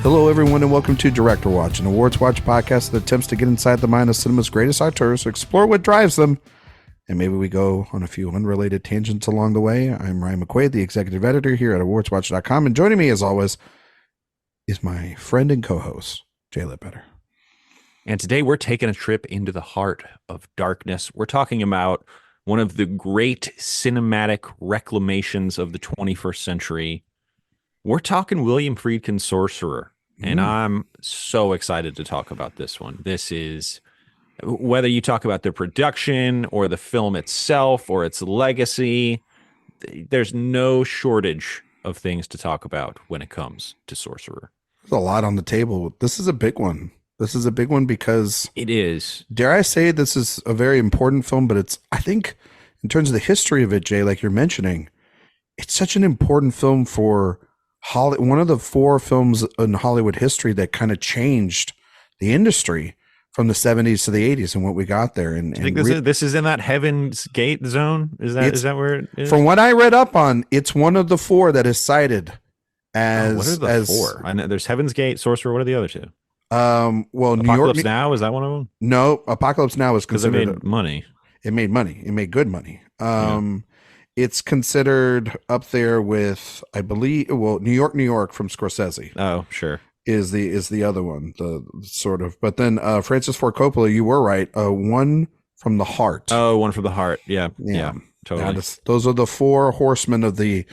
Hello, everyone, and welcome to Director Watch, an AwardsWatch podcast that attempts to get inside the mind of cinema's greatest auteurs, explore what drives them, and maybe we go on a few unrelated tangents along the way. I'm Ryan McQuade, the executive editor here at AwardsWatch.com, and joining me, as always, is my friend and co-host, Jape Ledbetter. And today we're taking a trip into the heart of darkness. We're talking about one of the great cinematic reclamations of the 21st century. We're talking William Friedkin's Sorcerer, and I'm so excited to talk about this one. This is, whether you talk about the production or the film itself or its legacy, there's no shortage of things to talk about when it comes to Sorcerer. There's a lot on the table. This is a big one. This is a big one because it is. Dare I say this is a very important film, but it's, I think, in terms of the history of it, Jay, like you're mentioning, it's such an important film for one of the four films in Hollywood history that kind of changed the industry from the 70s to the 80s and what we got there. And I think this is in that Heaven's Gate zone. Is that where it is? From what I read up on, it's one of the four that is cited as. What are the four? I know there's Heaven's Gate, Sorcerer. What are the other two? Well, Apocalypse Now, is that one of them? No, Apocalypse Now is considered. It made money. It made money. It made good money. It's considered up there with, I believe, New York from Scorsese. Oh, sure. Is the other one, the sort of. But then Francis Ford Coppola, you were right. One from the Heart. Oh, One from the Heart. Yeah, totally. Those are the four horsemen of the.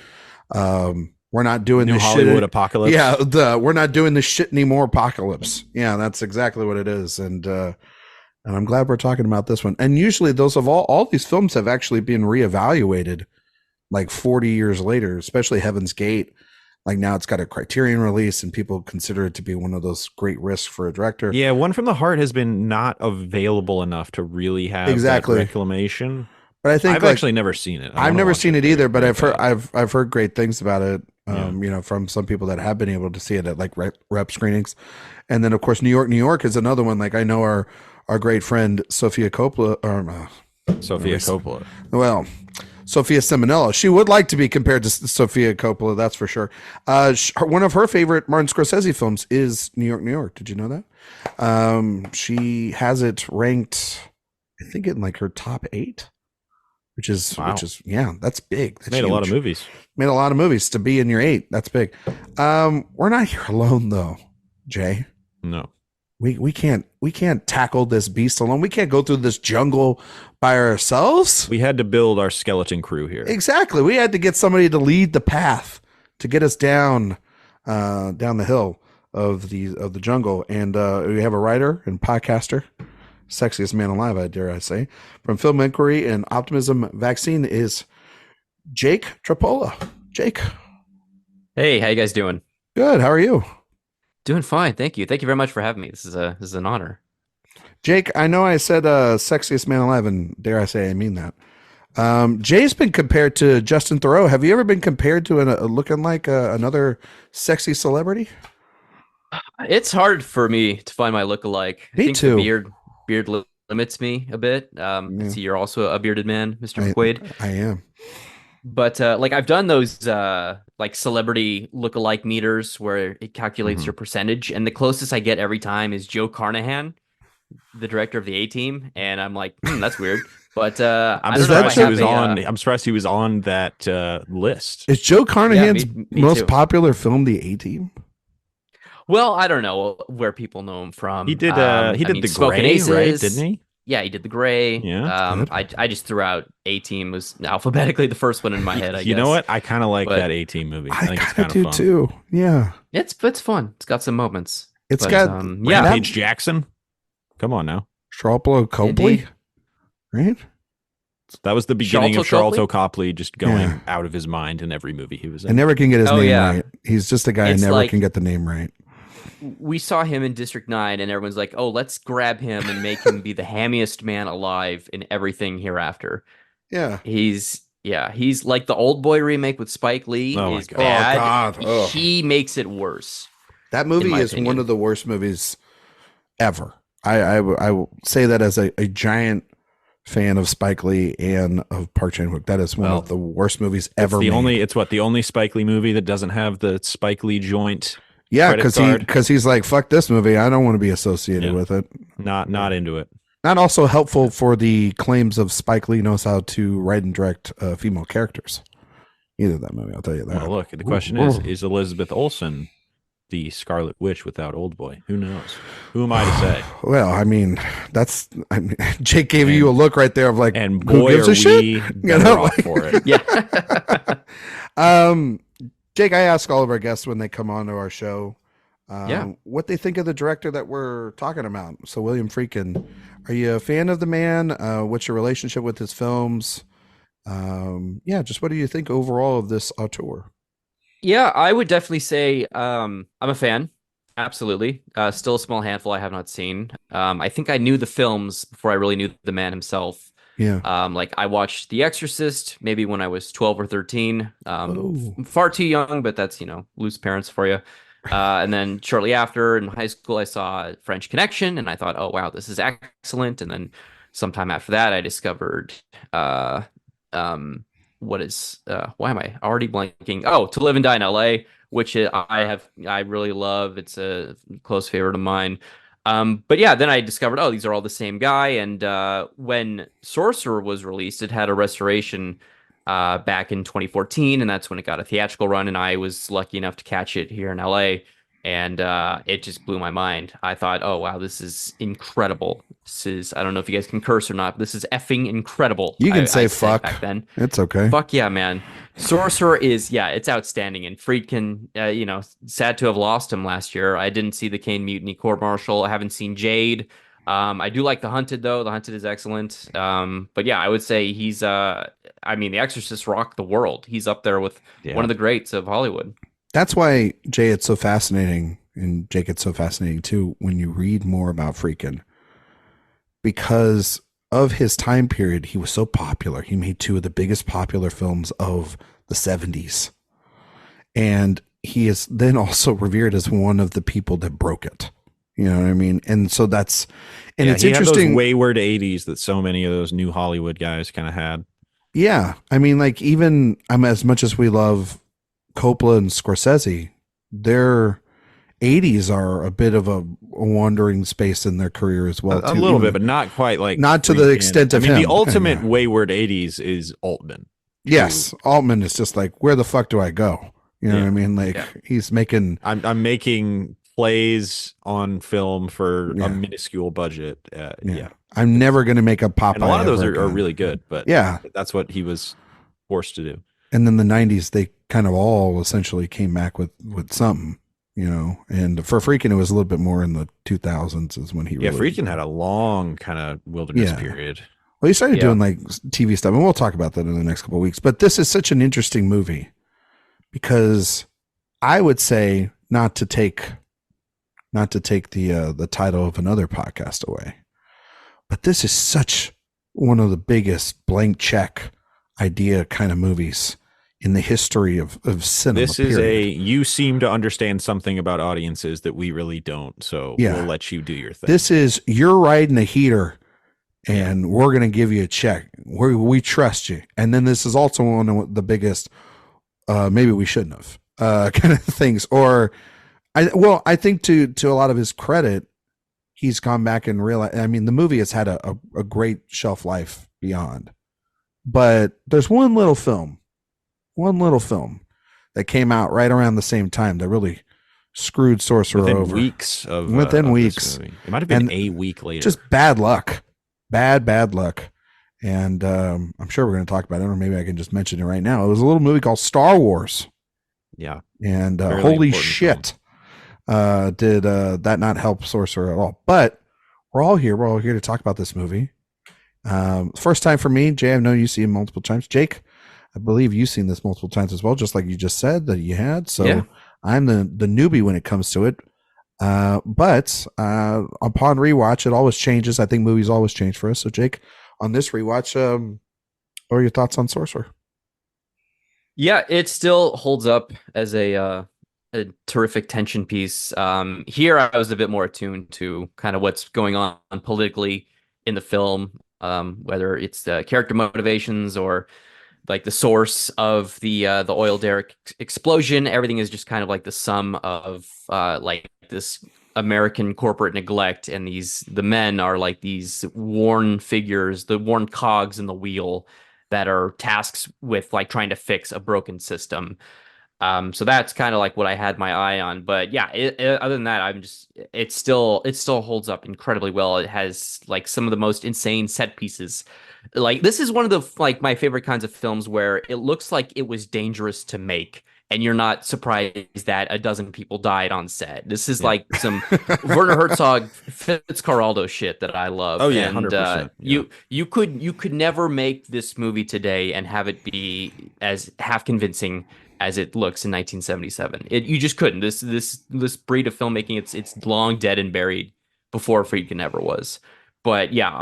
We're not doing New this Hollywood shit. apocalypse. Yeah, we're not doing this shit anymore. Apocalypse. Yeah, that's exactly what it is, and I'm glad we're talking about this one. And usually, those of all these films have actually been reevaluated, like 40 years later. Especially Heaven's Gate. Like now, it's got a Criterion release, and people consider it to be one of those great risks for a director. Yeah, One from the Heart has been not available enough to really have that reclamation. But I think I've actually never seen it. I've never seen it either, but I've heard great things about it. From some people that have been able to see it at like rep screenings. And then of course New York is another one. Like I know our great friend Sofia Coppola Well, Sophia Simonello. She would like to be compared to Sofia Coppola, that's for sure. One of her favorite Martin Scorsese films is New York. Did you know that? She has it ranked, I think, in like her top 8. Which is that's big. That's made huge. A lot of movies. Made a lot of movies to be in your 8. That's big. We're not here alone though, Jay. No. We can't tackle this beast alone. We can't go through this jungle by ourselves. We had to build our skeleton crew here. Exactly. We had to get somebody to lead the path to get us down the hill of the jungle. And we have a writer and podcaster. Sexiest man alive, I dare I say, from Film Inquiry and Optimism Vaccine is Jape Tropila. Jake. Hey, how you guys doing? Good. How are you? Doing fine, thank you. Thank you very much for having me. This is an honor. Jake, I know I said sexiest man alive, and dare I say I mean that. Jay's been compared to Justin Theroux. Have you ever been compared to looking like another sexy celebrity? It's hard for me to find my lookalike. Me I think too. The beard limits me a bit. See, you're also a bearded man, Mr. McQuade. I am. But like I've done those like celebrity lookalike meters where it calculates your percentage, and the closest I get every time is Joe Carnahan, the director of the A-Team, and I'm like, that's weird. But I'm surprised he was on that list. Is Joe Carnahan's most popular film The A-Team? Well, I don't know where people know him from. He did The Gray, right? Didn't he? Yeah, he did The Gray. Yeah. I just threw out A-Team was alphabetically the first one in my head, I guess. You know what? I kind of like that A-Team movie. I think it's kind of fun. Too. Yeah. It's fun. It's got some moments. It's got Paige Jackson. Come on now. Charlton Copley. Right? That was the beginning of Charlton Copley just going out of his mind in every movie he was in. I never can get his name right. He's just a guy I never can get the name right. We saw him in District 9 and everyone's like, oh, let's grab him and make him be the hammiest man alive in everything hereafter. Yeah. He's like the Old Boy remake with Spike Lee is bad. Oh, God. He makes it worse. That movie is one of the worst movies ever. I will say that as a giant fan of Spike Lee and of Park Chan-wook. That is one of the worst movies ever made. It's the only Spike Lee movie that doesn't have the Spike Lee joint Yeah, Credit card. because he's like, fuck this movie. I don't want to be associated with it. Not into it. Not also helpful for the claims of Spike Lee knows how to write and direct female characters. Either that movie, I'll tell you that. Well, look, the question is Elizabeth Olsen the Scarlet Witch without Old Boy? Who knows? Who am I to say? Well, I mean, Jake gave you a look right there of like, and who boy, gives are a shit? we better off for it. Yeah. Jake, I ask all of our guests when they come on to our show, Yeah. what they think of the director that we're talking about. So, William Friedkin, are you a fan of the man? What's your relationship with his films? Just what do you think overall of this auteur? Yeah, I would definitely say I'm a fan. Absolutely. Still a small handful I have not seen. I think I knew the films before I really knew the man himself. Yeah. Like I watched The Exorcist maybe when I was 12 or 13. Oh. Far too young, but that's, loose parents for you. And then shortly after in high school, I saw French Connection and I thought, oh, wow, this is excellent. And then sometime after that, I discovered why am I already blanking? Oh, To Live and Die in LA, which I really love. It's a close favorite of mine. But yeah, then I discovered, oh, these are all the same guy. And when Sorcerer was released, it had a restoration back in 2014, and that's when it got a theatrical run. And I was lucky enough to catch it here in LA, and it just blew my mind. I thought, oh wow, this is incredible. I don't know if you guys can curse or not, but this is effing incredible. You can say I said fuck back then. It's okay. Fuck yeah, man. Sorcerer it's outstanding. And Friedkin, sad to have lost him last year. I didn't see the Kane Mutiny Court Martial. I haven't seen Jade. I do like The Hunted, though. The Hunted is excellent. But yeah, I would say he's, The Exorcist rocked the world. He's up there with one of the greats of Hollywood. That's why, Jay, it's so fascinating, and Jake, it's so fascinating, too, when you read more about Friedkin. Because of his time period, he was so popular. He made two of the biggest popular films of the 70s. And he is then also revered as one of the people that broke it. You know what I mean? And so it's interesting. Had those wayward 80s that so many of those new Hollywood guys kind of had. Yeah. I mean, like, even as much as we love Coppola and Scorsese, their 80s are a bit of a wandering space in their career as well. A little bit, but not quite like. Not to the extent of him. The ultimate wayward 80s is Altman. Yes. Altman is just like, where the fuck do I go? You know what I mean? Like, he's making. I'm making plays on film for a minuscule budget. I'm never going to make a Popeye. And a lot of those are really good, but that's what he was forced to do. And then the 90s, they kind of all essentially came back with something, and for Friedkin, it was a little bit more in the 2000s is when he really. Friedkin had a long kind of wilderness period. Well, he started doing like TV stuff, and we'll talk about that in the next couple of weeks. But this is such an interesting movie because I would say not to take the title of another podcast away, but this is such one of the biggest blank check idea kind of movies in the history of cinema. This is you seem to understand something about audiences that we really don't, so we'll let you do your thing. This is, you're riding a heater and we're going to give you a check. We trust you. And then this is also one of the biggest, maybe we shouldn't have, kind of things. Or I think to a lot of his credit, he's gone back and realized, the movie has had a great shelf life beyond, but there's one little film that came out right around the same time that really screwed Sorcerer within over. Within weeks. It might have been a week later. Just bad luck. Bad luck. And I'm sure we're going to talk about it, or maybe I can just mention it right now. It was a little movie called Star Wars. Yeah. And holy shit. Did that not help Sorcerer at all? But we're all here to talk about this movie. First time for me. Jay, I know you've seen it multiple times. Jake, I believe you've seen this multiple times as well, just like you just said that you had. So I'm the newbie when it comes to it. But upon rewatch, it always changes. I think movies always change for us. So Jake, on this rewatch, what are your thoughts on Sorcerer? Yeah, it still holds up as a terrific tension piece. Here, I was a bit more attuned to kind of what's going on politically in the film, whether it's the character motivations or like the source of the oil derrick explosion. Everything is just kind of like the sum of like this American corporate neglect, and the men are like these worn figures, the worn cogs in the wheel that are tasks with like trying to fix a broken system. So that's kind of like what I had my eye on. But yeah, other than that, it still holds up incredibly well. It has like some of the most insane set pieces. Like this is one of the like my favorite kinds of films where it looks like it was dangerous to make, and you're not surprised that a dozen people died on set. This is Yeah. like some Werner Herzog Fitzcarraldo shit that I Oh love. yeah, And 100%. Yeah. you could never make this movie today and have it be as half convincing as it looks in 1977. You just couldn't. This breed of filmmaking, it's long dead and buried before Friedkin ever was. But yeah,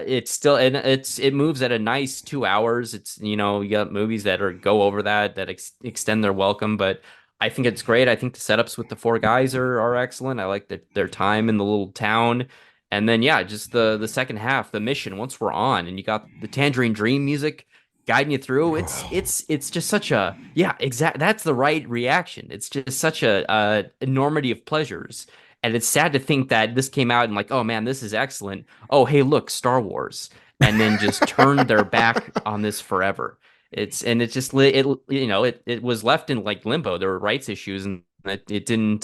it's still, and it moves at a nice 2 hours. It's, you got movies that go over that extend their welcome, but I think it's great. I think the setups with the four guys are excellent. I like their time in the little town. And then yeah, just the second half, the mission, once we're on, and you got the Tangerine Dream music guiding you through. It's just such a, yeah, exact, that's the right reaction. It's just such a enormity of pleasures. And it's sad to think that this came out and like, oh man, this is excellent. Oh, hey, look, Star Wars. And then just turned their back on this forever. It's just it was left in like limbo. There were rights issues, and it didn't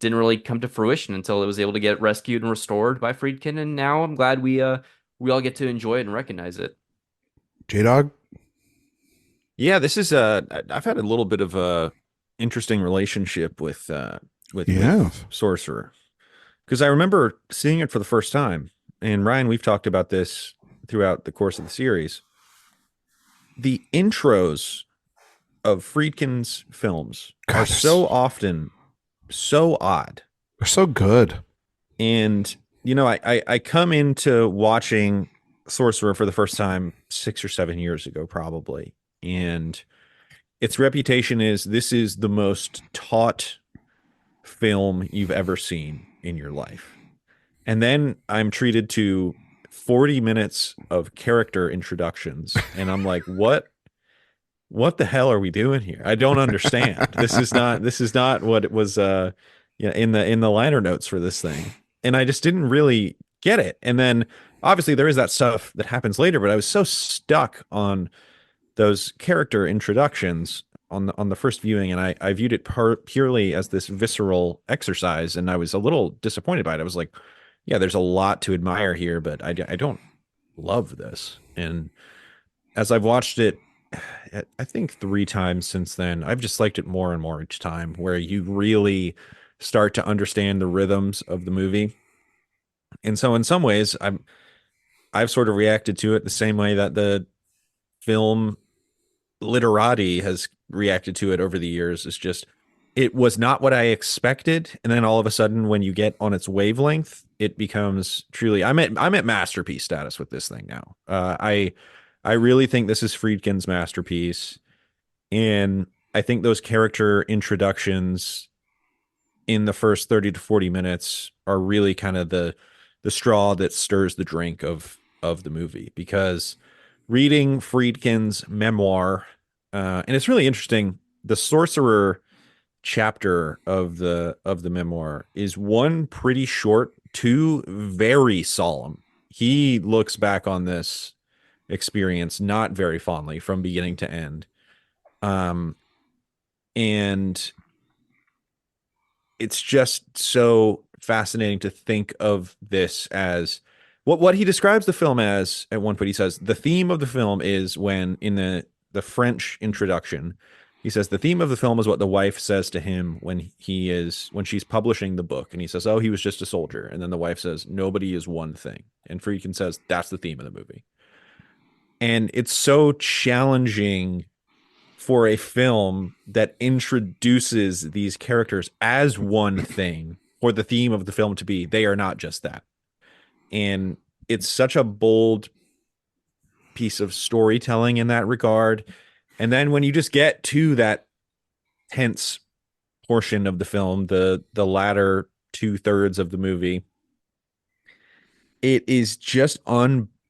really come to fruition until it was able to get rescued and restored by Friedkin. And now I'm glad we all get to enjoy it and recognize it. J-Dog? Yeah, this is I've had a little bit of a interesting relationship with Sorcerer, because I remember seeing it for the first time. And Ryan, we've talked about this throughout the course of the series. The intros of Friedkin's films are so often so odd. They're so good. And I come into watching Sorcerer for the first time 6 or 7 years ago, probably. And its reputation is this is the most taut film you've ever seen in your life. And then I'm treated to 40 minutes of character introductions. And I'm like, what the hell are we doing here? I don't understand. This is not what it was in the liner notes for this thing. And I just didn't really get it. And then obviously there is that stuff that happens later, but I was so stuck on those character introductions on the first viewing, and I viewed it purely as this visceral exercise, and I was a little disappointed by it. I was like, yeah, there's a lot to admire here, but I don't love this. And as I've watched it, I think 3 times since then, I've just liked it more and more each time, where you really start to understand the rhythms of the movie. And so in some ways, I've sort of reacted to it the same way that the film literati has reacted to it over the years. Is just, it was not what I expected, and then all of a sudden when you get on its wavelength, it becomes truly, I'm at masterpiece status with this thing now. I really think this is Friedkin's masterpiece, and I think those character introductions in the first 30 to 40 minutes are really kind of the straw that stirs the drink of the movie. Because reading Friedkin's memoir, and it's really interesting, the Sorcerer chapter of the memoir is one pretty short, two very solemn. He looks back on this experience not very fondly from beginning to end. And it's just so fascinating to think of this as what he describes the film as. At one point he says the theme of the film is, when in the French introduction, he says the theme of the film is what the wife says to him when she's publishing the book, and he says, oh, he was just a soldier. And then the wife says, nobody is one thing. And Friedkin says that's the theme of the movie. And it's so challenging for a film that introduces these characters as one thing, for the theme of the film to be they are not just that. And it's such a bold piece of storytelling in that regard. And then when you just get to that tense portion of the film, the latter 2/3 of the movie, it is just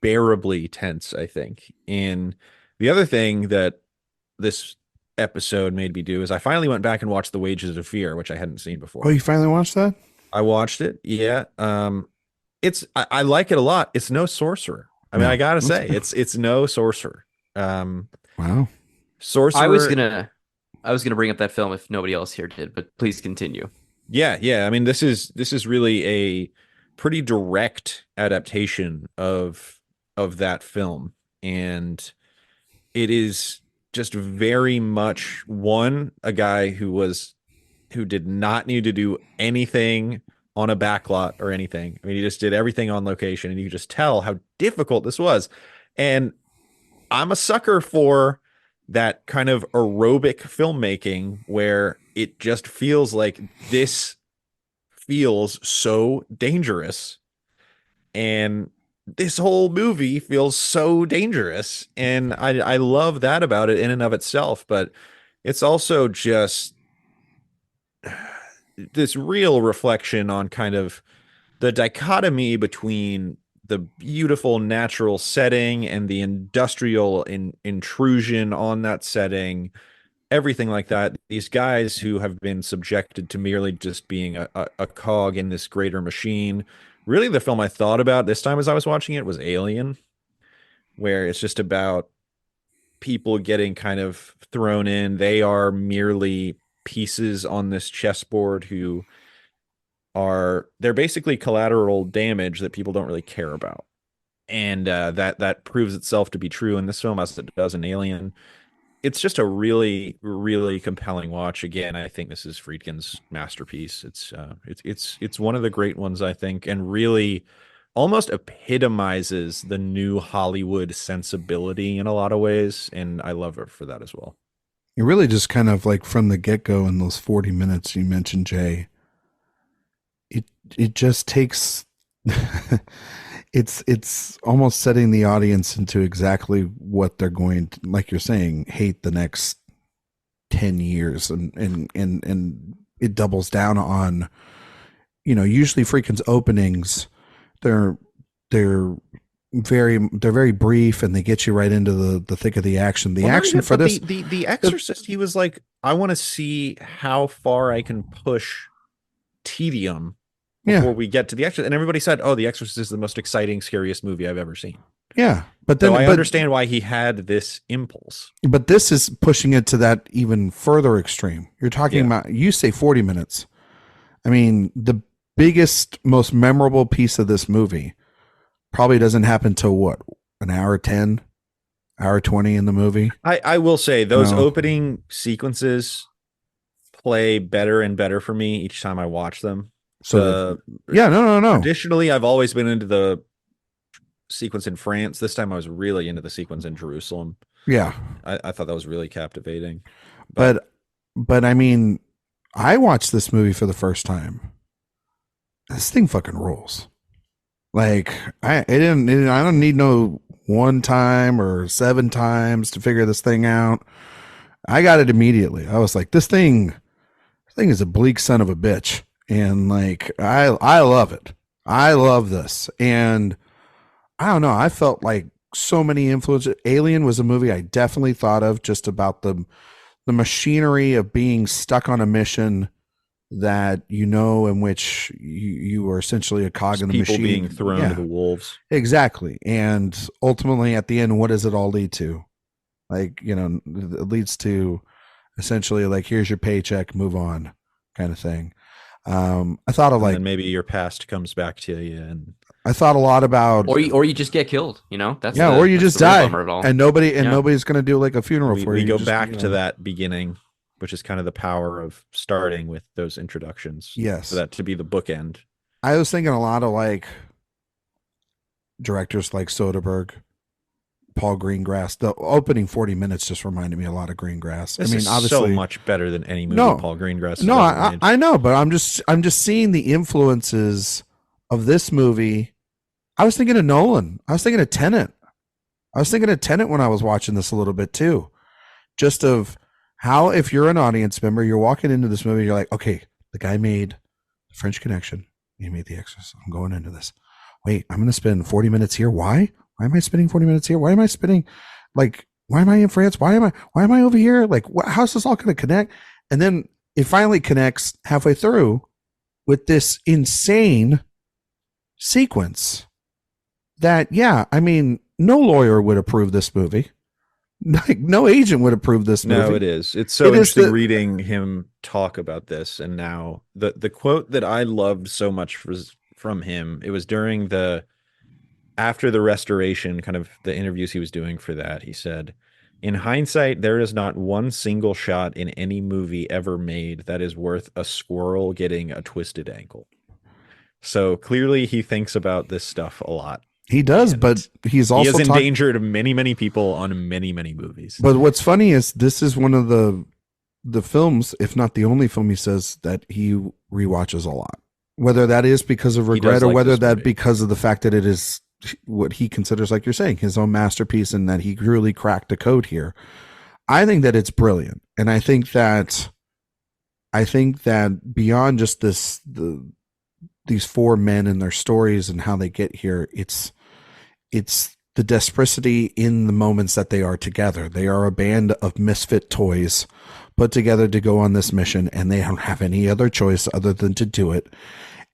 unbearably tense, I think. And the other thing that this episode made me do is I finally went back and watched The Wages of Fear, which I hadn't seen before. Oh, you finally watched that? I watched it. Yeah. I like it a lot. It's no Sorcerer. I mean, No. I gotta say, it's no Sorcerer. Wow. Sorcerer. I was gonna bring up that film if nobody else here did, but please continue. Yeah. I mean, this is really a pretty direct adaptation of that film, and it is just very much a guy who did not need to do anything on a backlot or anything. I mean, he just did everything on location, and you could just tell how difficult this was. And I'm a sucker for that kind of aerobic filmmaking where it just feels like this feels so dangerous. And this whole movie feels so dangerous. And I love that about it in and of itself. But it's also just this real reflection on kind of the dichotomy between the beautiful natural setting and the industrial intrusion on that setting, everything like that. These guys who have been subjected to merely just being a cog in this greater machine. Really, the film I thought about this time as I was watching it was Alien, where it's just about people getting kind of thrown in. They are merely pieces on this chessboard they're basically collateral damage that people don't really care about. And that proves itself to be true in this film as it does in Alien. It's just a really, really compelling watch. Again, I think this is Friedkin's masterpiece. It's one of the great ones, I think, and really almost epitomizes the new Hollywood sensibility in a lot of ways. And I love it for that as well. It really just kind of like from the get-go in those 40 minutes you mentioned, Jay, it just takes it's almost setting the audience into exactly what they're going to, like you're saying, hate the next 10 years. And it doubles down on, usually Friedkin's openings, they're very brief, and they get you right into the thick of the action. The action for this, the Exorcist, he was like, I want to see how far I can push tedium before we get to the Exorcist. And everybody said, oh, the Exorcist is the most exciting, scariest movie I've ever seen. Yeah, but then I understand why he had this impulse. But this is pushing it to that even further extreme. You're talking about, you say 40 minutes. I mean, the biggest, most memorable piece of this movie probably doesn't happen till what, an hour 10, hour 20 in the movie. I will say those opening sequences play better and better for me each time I watch them. So no. Traditionally, I've always been into the sequence in France. This time I was really into the sequence in Jerusalem. Yeah. I thought that was really captivating. But I mean, I watched this movie for the first time. This thing fucking rules. Like I don't need no one time or 7 times to figure this thing out. I got it immediately. I was like, this thing is a bleak son of a bitch. And like, I love it. I love this. And I don't know. I felt like so many influences. Alien was a movie I definitely thought of, just about the machinery of being stuck on a mission that, in which you are essentially a cog in the machine. People being thrown to the wolves. Exactly. And ultimately at the end, what does it all lead to? Like, it leads to essentially like, here's your paycheck, move on kind of thing. I thought of like, and maybe your past comes back to you, and I thought a lot about, or you just get killed, or you just die, and nobody's going to do like a funeral for you. We go back to that beginning, which is kind of the power of starting with those introductions. Yes. For that to be the bookend. I was thinking a lot of like directors like Soderbergh, Paul Greengrass. The opening 40 minutes just reminded me a lot of Greengrass. This is obviously so much better than any movie Paul Greengrass has ever made. I know, but I'm just seeing the influences of this movie. I was thinking of Nolan. I was thinking of Tenet. When I was watching this a little bit too. Just of how, if you're an audience member, you're walking into this movie, you're like, okay, the guy made The French Connection. He made The Exorcist. I'm going into this. Wait, I'm going to spend 40 minutes here. Why? why am I spending 40 minutes here? Why am I spending like, why am I in France? Why am I over here? Like, how's this all going to connect? And then it finally connects halfway through with this insane sequence that, yeah, I mean, no lawyer would approve this movie. Like, no agent would approve this movie. No, it is. It's so interesting reading him talk about this. And now the quote that I loved so much was from him. It was during after the restoration, kind of the interviews he was doing for that. He said, in hindsight, there is not one single shot in any movie ever made that is worth a squirrel getting a twisted ankle. So clearly he thinks about this stuff a lot. He does, but he has endangered many, many people on many, many movies. But what's funny is this is one of the films, if not the only film, he says that he rewatches a lot. Whether that is because of regret or whether that because of the fact that it is what he considers, like you're saying, his own masterpiece and that he really cracked the code here. I think that it's brilliant. And I think that beyond just these four men and their stories and how they get here, it's the desperation in the moments that they are together. They are a band of misfit toys put together to go on this mission, and they don't have any other choice other than to do it.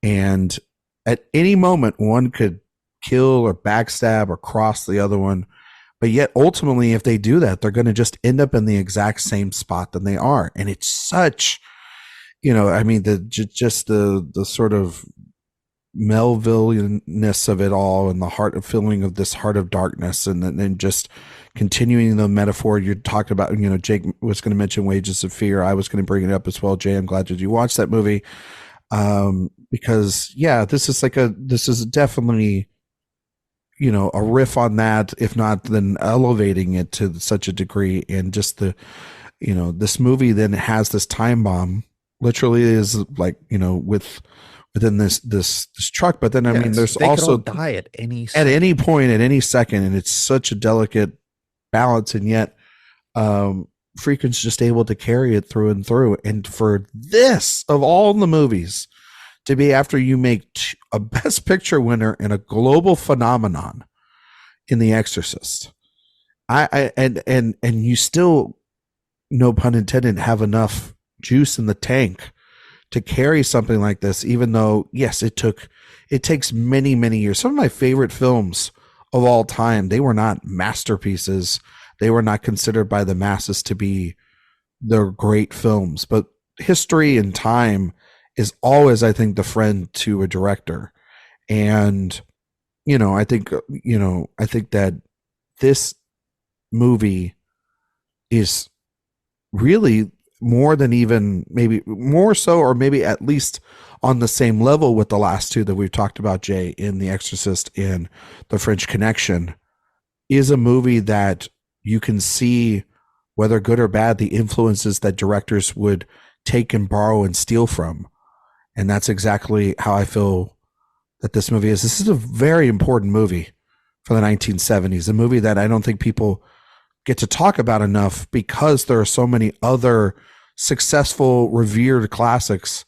And at any moment, one could kill or backstab or cross the other one. But yet, ultimately, if they do that, they're going to just end up in the exact same spot than they are. And it's such, I mean, the sort of Melville-ness of it all, and the feeling of this heart of darkness, and then just continuing the metaphor you talked about. Jake was going to mention Wages of Fear. I was going to bring it up as well. Jay, I'm glad that you watched that movie, because this is definitely a riff on that, if not then elevating it to such a degree. And just this movie then has this time bomb, literally is like within this truck, but then I mean there's also die at any point at any second, and it's such a delicate balance, and yet Friedkin's just able to carry it through and through. And for this, of all the movies, to be after you make a Best Picture winner and a global phenomenon in The Exorcist, and you still, no pun intended, have enough juice in the tank to carry something like this, even though, yes, it takes many, many years. Some of my favorite films of all time, they were not masterpieces. They were not considered by the masses to be the great films, but history and time is always, I think, the friend to a director. And, I think that this movie is really more than even, maybe more so, or maybe at least on the same level with the last two that we've talked about, Jay, in The Exorcist and The French Connection, is a movie that you can see, whether good or bad, the influences that directors would take and borrow and steal from. And that's exactly how I feel that this movie is. This is a very important movie for the 1970s, a movie that I don't think people get to talk about enough, because there are so many other successful, revered classics.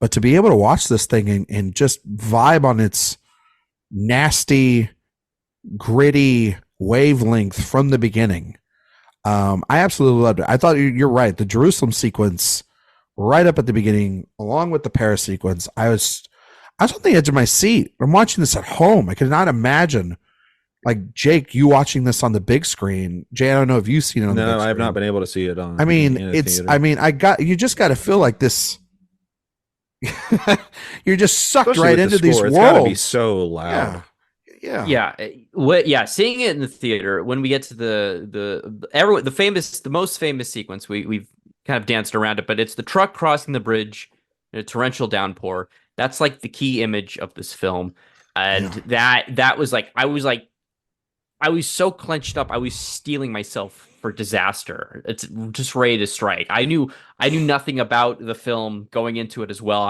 But to be able to watch this thing and just vibe on its nasty, gritty wavelength from the beginning, I absolutely loved it. I thought you're right. The Jerusalem sequence right up at the beginning, along with the Paris sequence, I was on the edge of my seat. I'm watching this at home. I could not imagine, like, Jake, you watching this on the big screen. Jay, I don't know if you've seen it on the big screen. No, I've not been able to see it on. I mean, you just got to feel like this. You're just sucked Especially right into these worlds. It's gotta be so loud. Yeah. Seeing it in the theater, when we get to the most famous sequence, we've kind of danced around it, but it's the truck crossing the bridge in a torrential downpour. That's like the key image of this film. And that was like, I was so clenched up. I was steeling myself for disaster. It's just ready to strike. I knew nothing about the film going into it as well.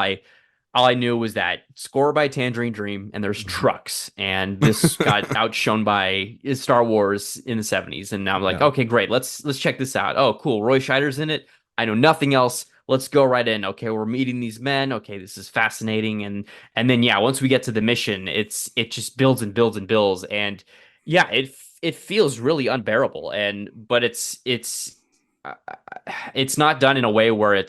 All I knew was that score by Tangerine Dream, and there's trucks, and this got outshone by Star Wars in the 70s. And now I'm like, okay, great. Let's check this out. Oh, cool. Roy Scheider's in it. I know nothing else. Let's go right in. Okay, we're meeting these men. Okay, this is fascinating. And then once we get to the mission, it just builds and builds and builds. And Yeah, it feels really unbearable, but it's not done in a way where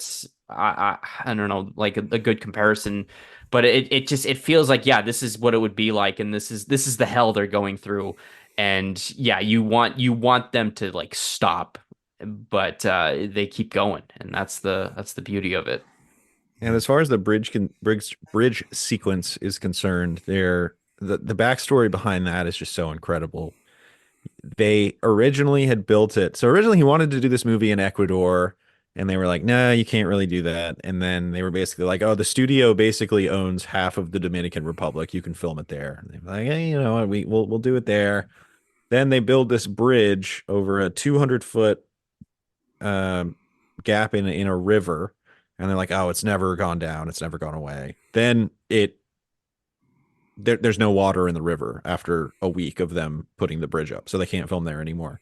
I don't know, like a good comparison, but it feels like, yeah, this is what it would be like, and this is the hell they're going through, and yeah, you want them to like stop, but they keep going, and that's the beauty of it. And as far as the bridge sequence is concerned, the backstory behind that is just so incredible. They originally had built it. So originally he wanted to do this movie in Ecuador, and they were like, "No, you can't really do that." And then they were basically like, "Oh, the studio basically owns half of the Dominican Republic. You can film it there." And they were like, "Hey, you know what? We'll do it there." Then they build this bridge over a 200-foot gap in a river, and they're like, "Oh, it's never gone down. It's never gone away." Then there's no water in the river after a week of them putting the bridge up, so they can't film there anymore.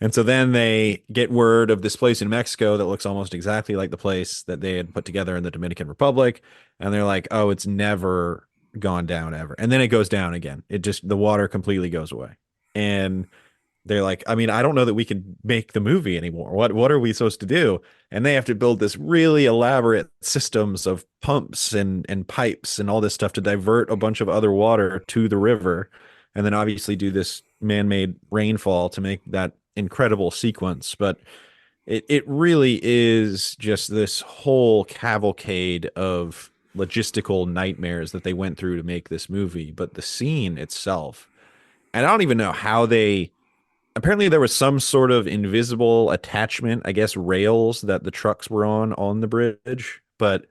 And so then they get word of this place in Mexico that looks almost exactly like the place that they had put together in the Dominican Republic, and they're like, "Oh, it's never gone down ever." And then it goes down again. The water completely goes away. And they're like, I mean, I don't know that we can make the movie anymore. What are we supposed to do? And they have to build this really elaborate systems of pumps and pipes and all this stuff to divert a bunch of other water to the river, and then obviously do this man-made rainfall to make that incredible sequence. But it really is just this whole cavalcade of logistical nightmares that they went through to make this movie. But the scene itself, and I don't even know how they apparently there was some sort of invisible attachment, I guess rails that the trucks were on the bridge, but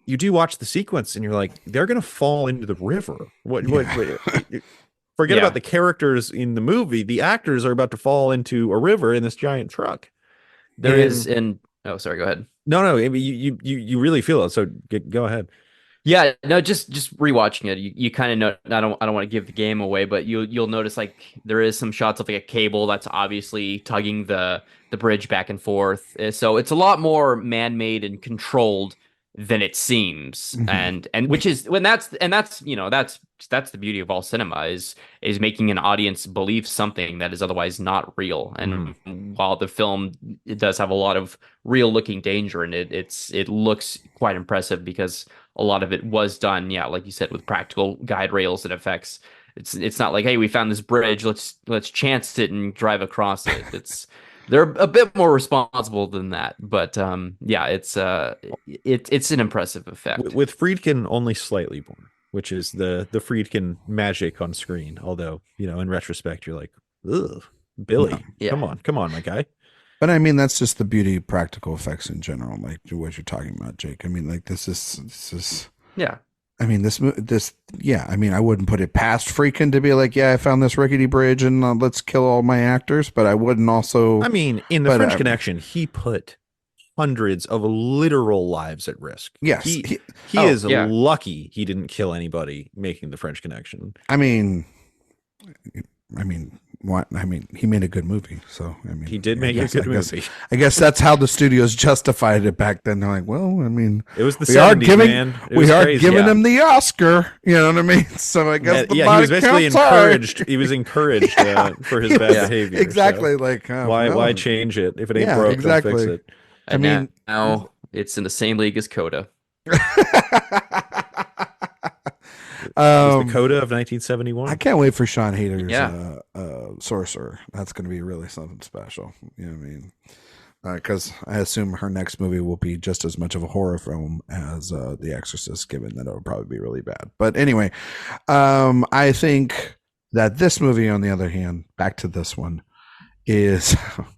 you do watch the sequence and you're like, they're going to fall into the river. Forget Yeah. about the characters in the movie. The actors are about to fall into a river in this giant truck. There And- is, and oh, sorry, go ahead. No, I mean, you really feel it. So go ahead. Yeah, no, just rewatching it, you kind of know. I don't want to give the game away, but you'll notice like there is some shots of like a cable that's obviously tugging the bridge back and forth. So it's a lot more man-made and controlled than it seems, and which is that's that's the beauty of all cinema is making an audience believe something that is otherwise not real. And while the film, it does have a lot of real looking danger in it, it looks quite impressive because a lot of it was done, yeah, like you said, with practical guide rails and effects. It's not like, hey, we found this bridge, let's chance it and drive across it. They're a bit more responsible than that, but yeah, it's an impressive effect. With Friedkin only slightly more, which is the Friedkin magic on screen. Although, in retrospect, you're like, ugh, Billy, Yeah. come on, my guy. But I mean, that's just the beauty of practical effects in general, like what you're talking about, Jake. I mean, like this is. Yeah. I mean, yeah. I mean, I wouldn't put it past Freakin' to be like, yeah, I found this rickety bridge and let's kill all my actors. But I wouldn't also. I mean, in the French Connection, he put hundreds of literal lives at risk. Yes, he is lucky he didn't kill anybody making the French Connection. I mean, what? I mean, he made a good movie, so I mean, he did make a good movie. I guess that's how the studios justified it back then. They're like, well, I mean, it was the 70s, man. We are giving him the Oscar. You know what I mean? So I guess he was basically encouraged. He was encouraged for his bad behavior. Exactly. So like, why change it if it ain't broke? Exactly. Don't fix it. I mean, now it's in the same league as Coda. The Coda of 1971. I can't wait for Sean Hayter's Sorcerer. That's going to be really something special. You know what I mean? Because I assume her next movie will be just as much of a horror film as The Exorcist, given that it would probably be really bad. But anyway, I think that this movie, on the other hand, back to this one, is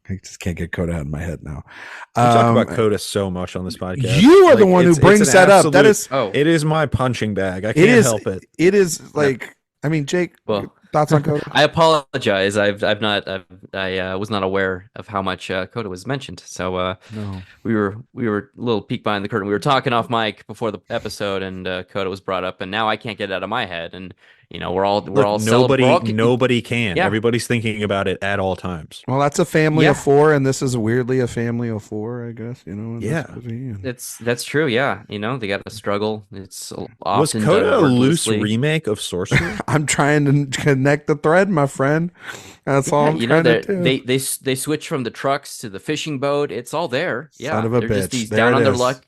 I just can't get Coda out of my head now. We talk about Coda so much on this podcast. You are the one who brings that up. That is, it is my punching bag. I can't help it. It is like, I mean, Jake, thoughts on Coda? I apologize. I was not aware of how much Coda was mentioned. So no. we were a little peek behind the curtain. We were talking off mic before the episode, and Coda was brought up, and now I can't get it out of my head. And We're all Look, celebrating. nobody can. Yeah. Everybody's thinking about it at all times. Well, that's a family Yeah. of four, and this is weirdly a family of four, I guess. In Yeah. this movie. And That's true. Yeah, they got to struggle. It's Was often Coda done a loose wordlessly. remake of Sorcerer? I'm trying to connect the thread, my friend. That's all I'm trying to do. They switch from the trucks to the fishing boat. It's all there. Yeah, Son of a they're just bitch. these There down it on their is. luck,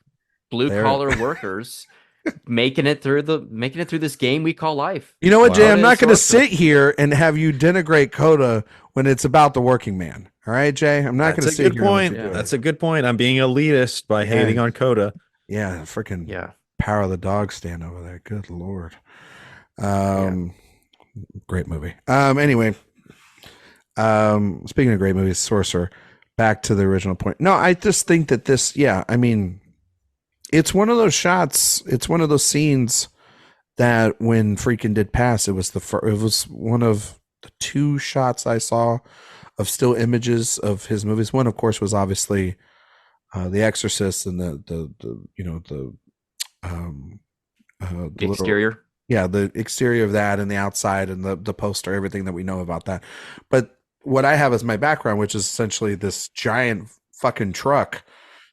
blue There- collar workers making it through this game we call life. You know what, Jay? Wow. I'm not going to Sorcerer. sit here and have you denigrate Coda when it's about the working man. All right, Jay? I'm not going to That's a sit good here. and let point. you do it. That's a good point. I'm being elitist by hating on Coda. Yeah, freaking Yeah. Power of the Dog stand over there. Good Lord. Great movie. Anyway, speaking of great movies, Sorcerer, back to the original point. No, I just think that this, it's one of those shots, it's one of those scenes that when Friedkin did pass, it was one of the two shots I saw of still images of his movies. One, of course, was obviously The Exorcist and the Exterior. the exterior of that and the outside and the poster, everything that we know about that. But what I have as my background, which is essentially this giant fucking truck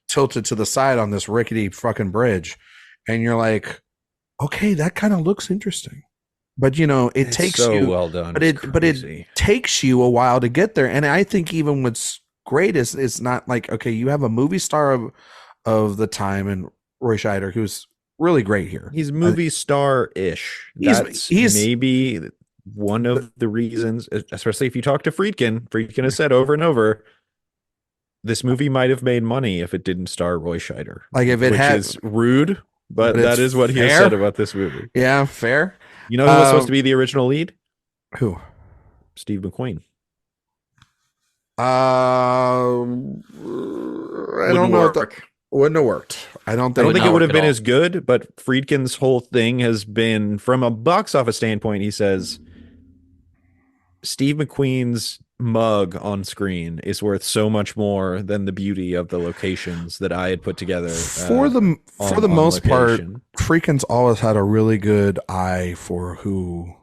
tilted to the side on this rickety fucking bridge, and you're like, okay, that kind of looks interesting, but it takes so you well done. but it takes you a while to get there. And I think even what's great is it's not like, okay, you have a movie star of the time and Roy Scheider, who's really great here. He's movie star-ish. That's maybe one of the reasons, especially if you talk to Friedkin. Friedkin has said over and over, this movie might have made money if it didn't star Roy Scheider. Like if it which had, is rude, but it's that is what he has fair. said about this movie. Yeah, fair. You know who was supposed to be the original lead? Who? Steve McQueen. I don't know if that wouldn't have worked. I don't think it would have been all. as good, but Friedkin's whole thing has been, from a box office standpoint, he says Steve McQueen's mug on screen is worth so much more than the beauty of the locations that I had put together. For the most part, Friedkin's always had a really good eye for who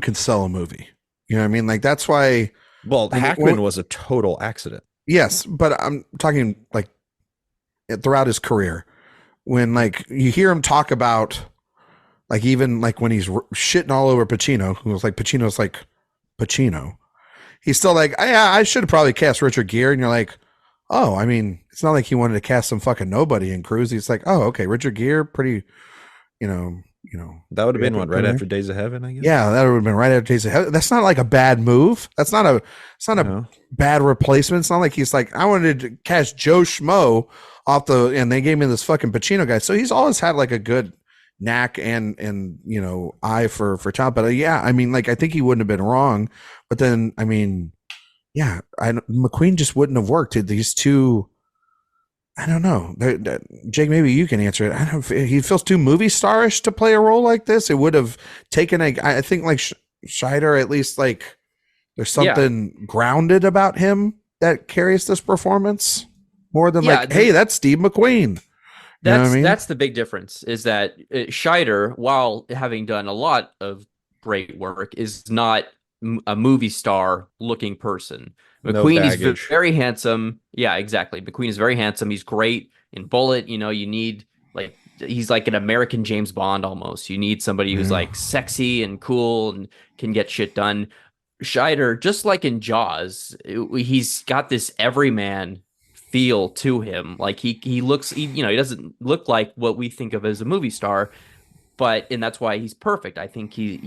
can sell a movie. You know what I mean? Like that's why. Well, Hackman was a total accident. Yes, but I'm talking like throughout his career, when like you hear him talk about, like even like when he's shitting all over Pacino, who was like Pacino's like Pacino, he's still like, I should have probably cast Richard Gere, and you're like, oh, I mean, it's not like he wanted to cast some fucking nobody in Cruise. He's like, oh, okay, Richard Gere, pretty, that would have been right after Days of Heaven, I guess. Yeah, that would have been right after Days of Heaven. That's not like a bad move. It's not a bad replacement. It's not like he's like, I wanted to cast Joe Schmo and they gave me this fucking Pacino guy. So he's always had like a good knack and eye for talent. But I mean, like I think he wouldn't have been wrong. But then I mean, McQueen just wouldn't have worked. These two, I don't know. Jake, maybe you can answer it. I don't. He feels too movie starish to play a role like this. It would have taken I think like Scheider, at least like there's something grounded about him that carries this performance more than hey, that's Steve McQueen. That's what I mean? That's the big difference. Is that Scheider, while having done a lot of great work, is not a movie star looking person. McQueen is very handsome. Yeah, exactly. McQueen is very handsome. He's great in Bullet. You need he's like an American James Bond almost. You need somebody who's like sexy and cool and can get shit done. Scheider, just like in Jaws, he's got this everyman feel to him. Like he looks, he doesn't look like what we think of as a movie star. And that's why he's perfect. I think he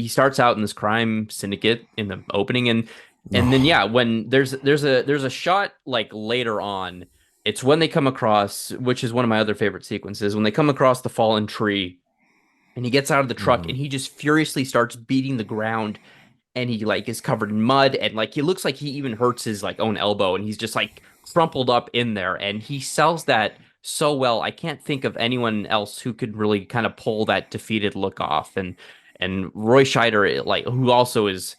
starts out in this crime syndicate in the opening, and then when there's a shot like later on, it's when they come across, which is one of my other favorite sequences, when they come across the fallen tree, and he gets out of the truck and he just furiously starts beating the ground, and he like is covered in mud, and like he looks like he even hurts his like own elbow, and he's just like crumpled up in there, and he sells that so well. I can't think of anyone else who could really kind of pull that defeated look off. And Roy Scheider, like, who also is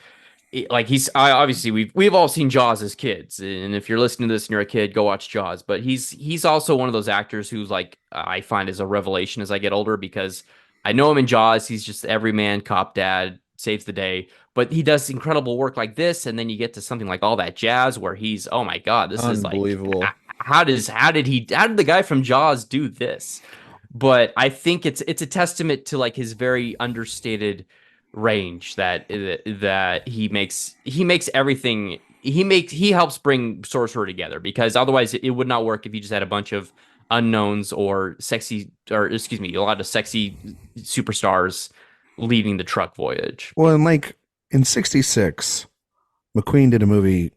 like, obviously we've all seen Jaws as kids, and if you're listening to this and you're a kid, go watch Jaws. But he's also one of those actors who's like, I find is a revelation as I get older, because I know him in Jaws. He's just everyman cop dad, saves the day. But he does incredible work like this, and then you get to something like All That Jazz, where he's, oh my god, this is like, Unbelievable. how did the guy from Jaws do this? But I think it's a testament to like his very understated range that he makes everything he helps bring Sorcerer together, because otherwise it would not work if you just had a bunch of unknowns or a lot of sexy superstars leading the truck voyage. Well, and like in '66, McQueen did a movie.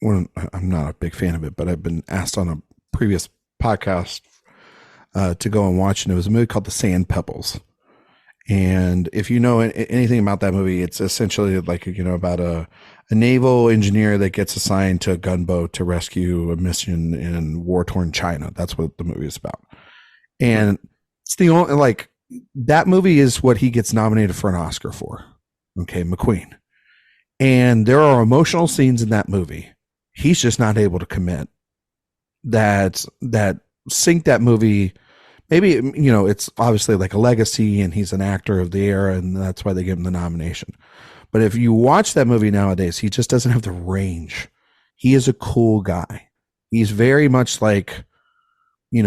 Well, I'm not a big fan of it, but I've been asked on a previous podcast to go and watch, and it was a movie called The Sand Pebbles. And if you know anything about that movie, it's essentially like, about a naval engineer that gets assigned to a gunboat to rescue a mission in war-torn China. That's what the movie is about. And it's the only, like, that movie is what he gets nominated for an Oscar for. Okay, McQueen. And there are emotional scenes in that movie. He's just not able to commit that sync that movie. Maybe, it's obviously like a legacy and he's an actor of the era and that's why they give him the nomination. But if you watch that movie nowadays, he just doesn't have the range. He is a cool guy. He's very much like, you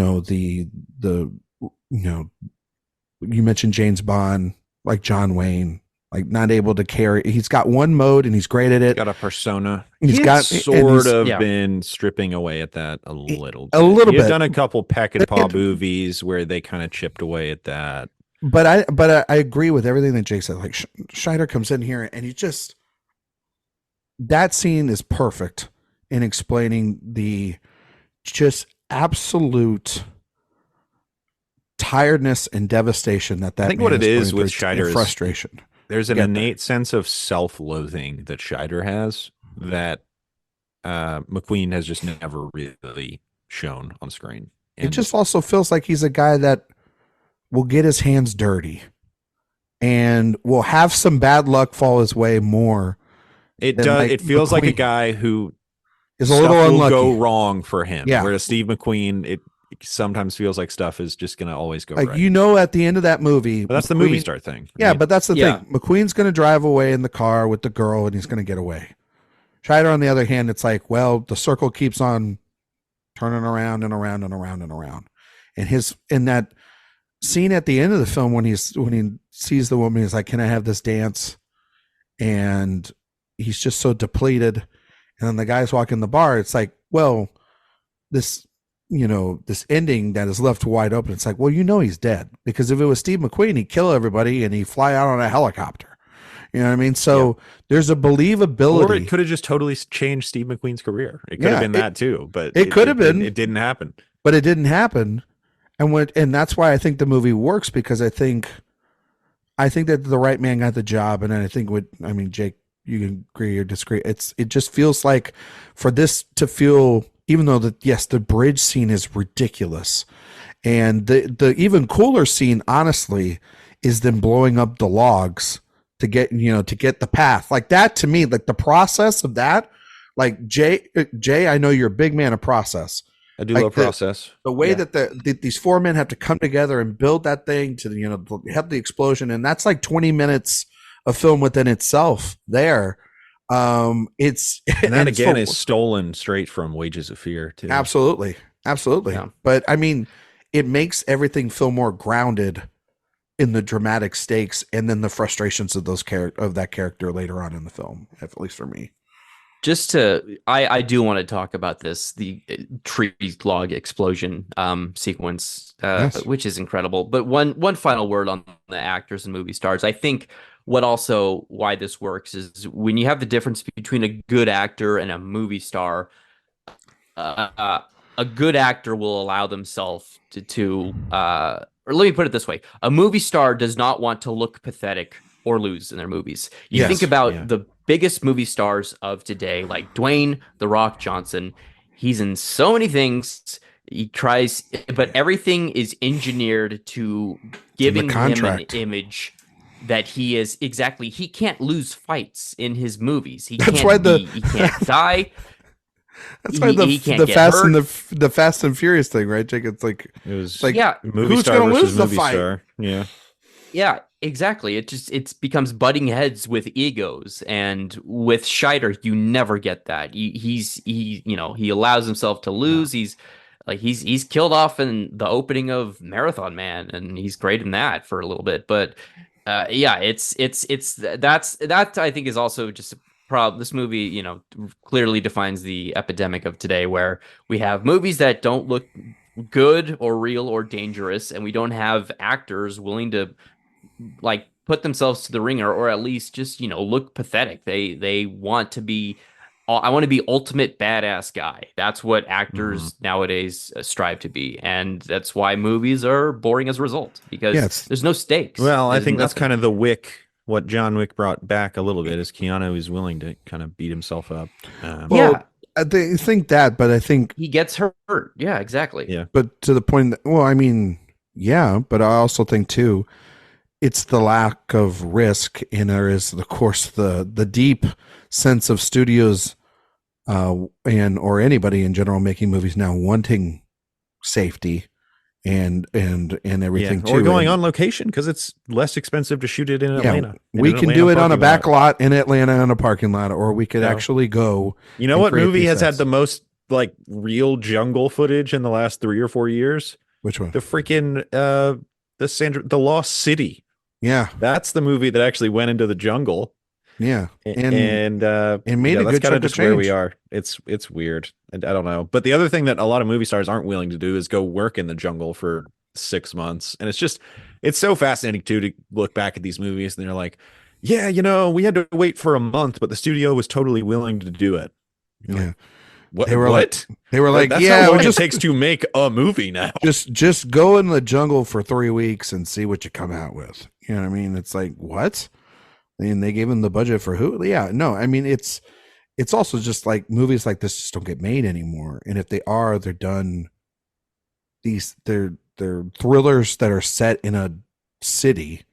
mentioned James Bond, like John Wayne, like not able to carry. He's got one mode and he's great at it. Got a persona. He's Been stripping away at that a little bit. He's done a couple Peck and Paw movies where they kind of chipped away at that. But I agree with everything that Jake said. Like Scheider comes in here and that scene is perfect in explaining the just absolute tiredness and devastation that I think what it is with Scheider is frustration. There's an innate sense of self-loathing that Scheider has that McQueen has just never really shown on screen. And it just also feels like he's a guy that will get his hands dirty and will have some bad luck fall his way more. It does. Like, it feels McQueen like a guy who is a little unlucky. Will go wrong for him. Yeah. Whereas Steve McQueen, it sometimes feels like stuff is just going to always go like, right. At the end of that movie, but that's the movie star thing. Yeah, but that's the thing. McQueen's going to drive away in the car with the girl and he's going to get away. Scheider, on the other hand, it's like, well, the circle keeps on turning around and around and around and around. And in that scene at the end of the film, when he sees the woman, he's like, can I have this dance? And he's just so depleted. And then the guys walk in the bar. It's like, well, this ending that is left wide open. It's like, well, he's dead, because if it was Steve McQueen, he'd kill everybody and he'd fly out on a helicopter. You know what I mean? So there's a believability. Or it could have just totally changed Steve McQueen's career. It could have been that too, but it could have been. It didn't happen. But it didn't happen. And that's why I think the movie works, because I think that the right man got the job. And I think Jake, you can agree or disagree. It just feels like, for this to feel, even though the bridge scene is ridiculous, and the even cooler scene, honestly, is them blowing up the logs to get the path. Like that, to me, like the process of that, like Jay, I know you're a big man of process. I do love process. The way that these four men have to come together and build that thing to have the explosion, and that's like 20 minutes of film within itself. There, it's and that again is stolen straight from Wages of Fear too. Absolutely. Yeah. But it makes everything feel more grounded in the dramatic stakes and then the frustrations of that character later on in the film, at least for me. I do want to talk about the tree log explosion sequence, yes, which is incredible. But one final word on the actors and movie stars. I think why this works is when you have the difference between a good actor and a movie star. A good actor will allow themselves or let me put it this way: a movie star does not want to look pathetic or lose in their movies. You think about the biggest movie stars of today, like Dwayne "The Rock" Johnson. He's in so many things. He tries, but everything is engineered to giving him an image that he is exactly. He can't lose fights in his movies. He can't die. That's why the Fast and Furious thing, right, Jake? It's like, it was like, movie who's star going to versus lose the movie fight? Star. Yeah. Yeah, exactly. It becomes butting heads with egos, and with Scheider, you never get that. He allows himself to lose. He's killed off in the opening of Marathon Man, and he's great in that for a little bit. But yeah, that I think is also just a problem. This movie, clearly defines the epidemic of today, where we have movies that don't look good or real or dangerous, and we don't have actors willing to like put themselves to the ringer, or at least just look pathetic. They want to be, I want to be ultimate badass guy. That's what actors nowadays strive to be, and that's why movies are boring as a result, because there's no stakes. Well, I There's think that's nothing. kind of the Wick. What John Wick brought back a little bit is Keanu is willing to kind of beat himself up. Yeah, I think that, but I think he gets hurt. Yeah, exactly. Yeah. but to the point that, well, I mean, yeah, but I also think too, it's the lack of risk, and there is, of course, the deep sense of studios and or anybody in general making movies now wanting safety and everything too. Or going on location because it's less expensive to shoot it in Atlanta. We can do it on a back lot in Atlanta on a parking lot, or we could actually go. You know what movie has had the most like real jungle footage in the last 3 or 4 years? Which one? The freaking the Lost City. Yeah, that's the movie that actually went into the jungle. Yeah, and made a good kind of chunk just of where change. we are. It's weird, and I don't know. But the other thing that a lot of movie stars aren't willing to do is go work in the jungle for 6 months, and it's so fascinating too to look back at these movies, and they're like, yeah, we had to wait for a month, but the studio was totally willing to do it. Yeah. What? They were what? Like, that's yeah, how long it takes to make a movie now. Just go in the jungle for 3 weeks and see what you come out with. You know what I mean? It's like, what? I mean, they gave them the budget for who? Yeah, no, I mean, it's also just like movies like this just don't get made anymore. And if they are, they're done. They're thrillers that are set in a city.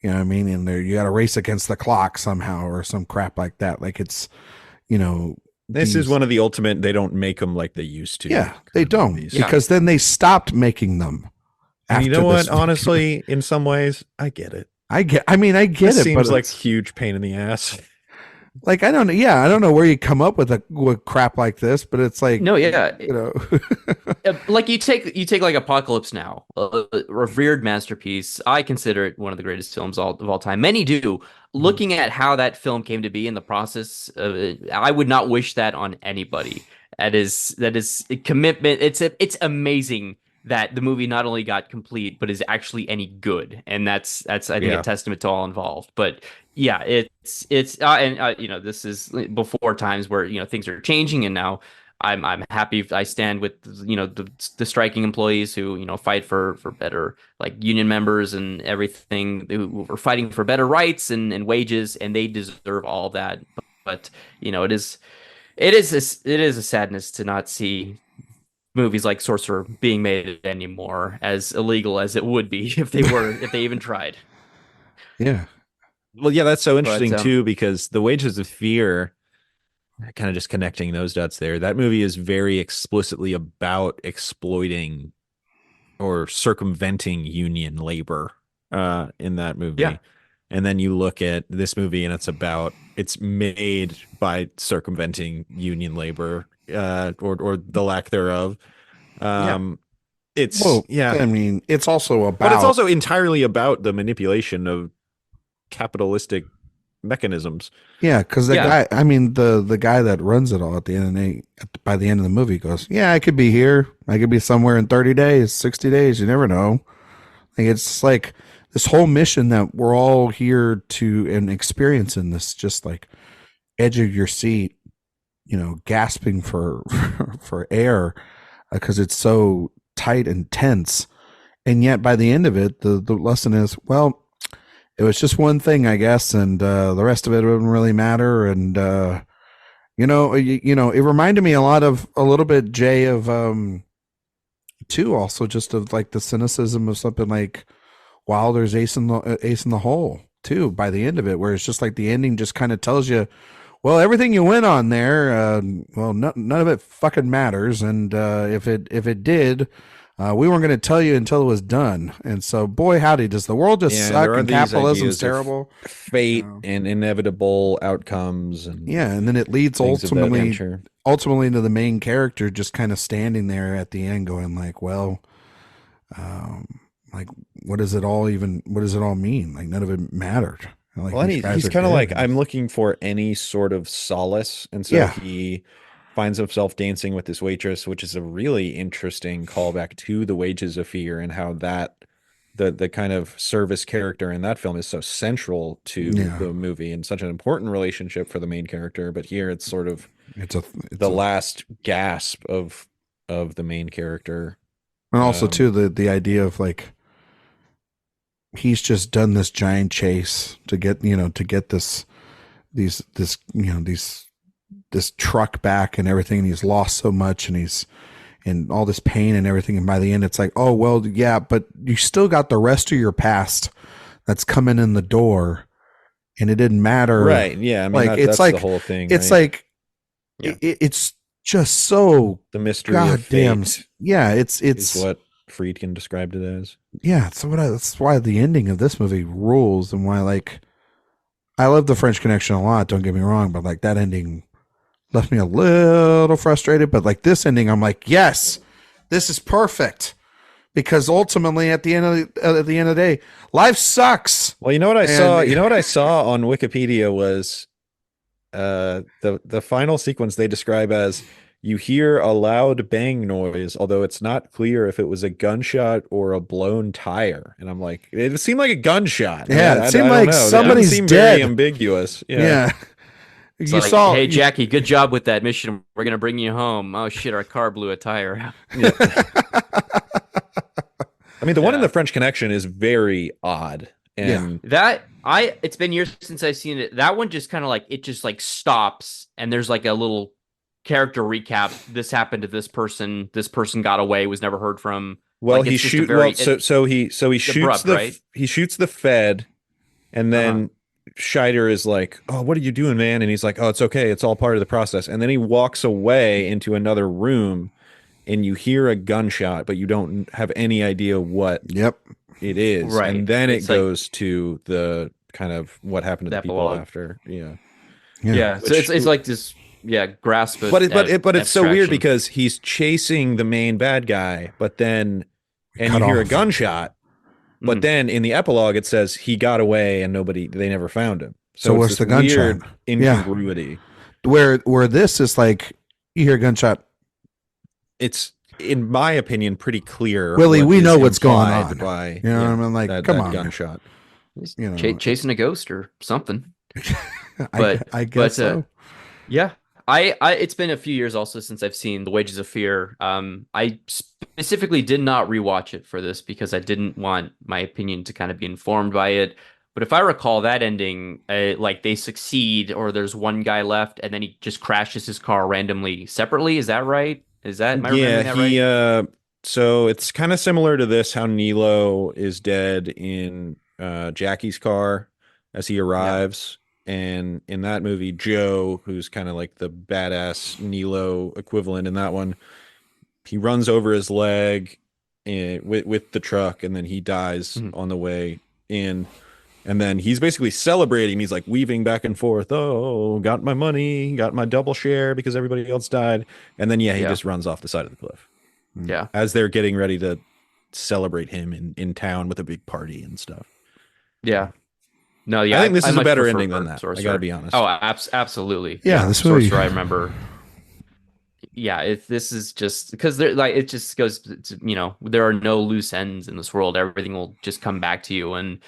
You know what I mean? And you got to race against the clock somehow or some crap like that. Like it's, This is one of the ultimate. They don't make them like they used to. Yeah, they don't, because then they stopped making them. And you know what? Honestly, in some ways, I get it. I get it. Seems but like huge pain in the ass. Like I don't know where you come up with crap like this, but it's like like you take like Apocalypse Now, a revered masterpiece. I consider it one of the greatest films of all time. Many do. Looking at how that film came to be in the process, I would not wish that on anybody. That is a commitment. It's amazing that the movie not only got complete but is actually any good, and that's I think a testament to all involved. But yeah, this is before times where things are changing, and now I'm happy I stand with the striking employees who fight for better, like union members and everything, who are fighting for better rights and wages, and they deserve all that. But it is a sadness to not see movies like Sorcerer being made anymore, as illegal as it would be if they even tried. Yeah. Well, yeah, that's so interesting too, because The Wages of Fear, kind of just connecting those dots there, that movie is very explicitly about exploiting or circumventing union labor in that movie. Yeah. And then you look at this movie and it's made by circumventing union labor or the lack thereof. I mean, it's also about, but it's also entirely about the manipulation of capitalistic mechanisms. Yeah, because guy, I mean, the guy that runs it all at the end of by the end of the movie goes, yeah, I could be here. I could be somewhere in 30 days, 60 days. You never know. Like, it's like this whole mission that we're all here to and experiencing this, just like edge of your seat, gasping for air because it's so tight and tense. And yet by the end of it, the lesson is, well, it was just one thing, I guess, and the rest of it wouldn't really matter. And it reminded me a little bit, Jay, of too, also just of like the cynicism of something like Wilder's Ace in the Hole too. By the end of it, where it's just like the ending just kind of tells you, well, everything you went on there, none of it fucking matters, and if it did, we weren't going to tell you until it was done. And so, boy, howdy, does the world just suck there are and these capitalism's ideas of terrible? fate and inevitable outcomes, and And then it leads things of that ultimately nature. to the main character just kind of standing there at the end going like, well, like, what does it all mean? Like, none of it mattered. Like, Well, and these guys he's are kind of dead. like, I'm looking for any sort of solace, and so Yeah. he finds himself dancing with this waitress, which is a really interesting callback to The Wages of Fear, and how that the kind of service character in that film is so central to the movie and such an important relationship for the main character. But here it's sort of the last gasp of the main character. And also too, the idea of like, he's just done this giant chase to get this truck back and everything, and he's lost so much, and he's in all this pain and everything, and by the end it's like, oh well, yeah, but you still got the rest of your past that's coming in the door, and it didn't matter, right? Yeah, I mean, like that's like the whole thing. It's right? like it's just so the mystery of fate. Yeah, it's what Friedkin described it as. Yeah, so that's why the ending of this movie rules, and why, like, I love the French Connection a lot, don't get me wrong, but like that ending left me a little frustrated. But like this ending, I'm like, yes, this is perfect, because ultimately at the end of the day, life sucks. Well, you know what I saw? You know what I saw on Wikipedia was the final sequence they describe as, you hear a loud bang noise, although it's not clear if it was a gunshot or a blown tire. And I'm like, it seemed like a gunshot. Yeah, it seemed like somebody's dead. Very ambiguous. Yeah. You saw, hey Jackie, good job with that mission. We're gonna bring you home. Oh shit, our car blew a tire out. Yeah. I mean, the one in the French Connection is very odd. And it's been years since I've seen it. That one just kind of like, it just like stops, and there's like a little character recap. This happened to this person. This person got away, was never heard from. Well, like, he shoots. So he shoots abrupt, right? He shoots the Fed, and then Scheider is like, "Oh, what are you doing, man?" And he's like, "Oh, it's okay. It's all part of the process." And then he walks away into another room, and you hear a gunshot, but you don't have any idea what it is. Right. And then it goes to the kind of what happened to the people after. Yeah. So it's like this. Yeah, grasp it. But it's so weird, because he's chasing the main bad guy, but then you hear a gunshot, but then in the epilogue it says he got away and they never found him. So what's the gunshot? Incongruity. Where this is like, you hear a gunshot. It's, in my opinion, pretty clear. Willie, we know what's going on. By, what I mean? Like, come on, gunshot. Chasing a ghost or something. I guess so. Yeah. It's been a few years also since I've seen The Wages of Fear. I specifically did not rewatch it for this, because I didn't want my opinion to kind of be informed by it. But if I recall that ending, like they succeed, or there's one guy left, and then he just crashes his car randomly separately. Is that right? Am I remembering that right? So it's kind of similar to this, how Nilo is dead in Jackie's car as he arrives. And in that movie, Joe, who's kind of like the badass Nilo equivalent in that one, he runs over his leg with the truck, and then he dies on the way in. And then he's basically celebrating. He's like weaving back and forth. Oh, got my money, got my double share because everybody else died. And then, he just runs off the side of the cliff. Yeah. As they're getting ready to celebrate him in town with a big party and stuff. Yeah. No, yeah, I think this is a better ending than that. Sorcerer. I gotta be honest. Oh, absolutely. Yeah, this movie. Sorcerer, I remember. Yeah, this is just because there, like, it just goes to, there are no loose ends in this world. Everything will just come back to you, and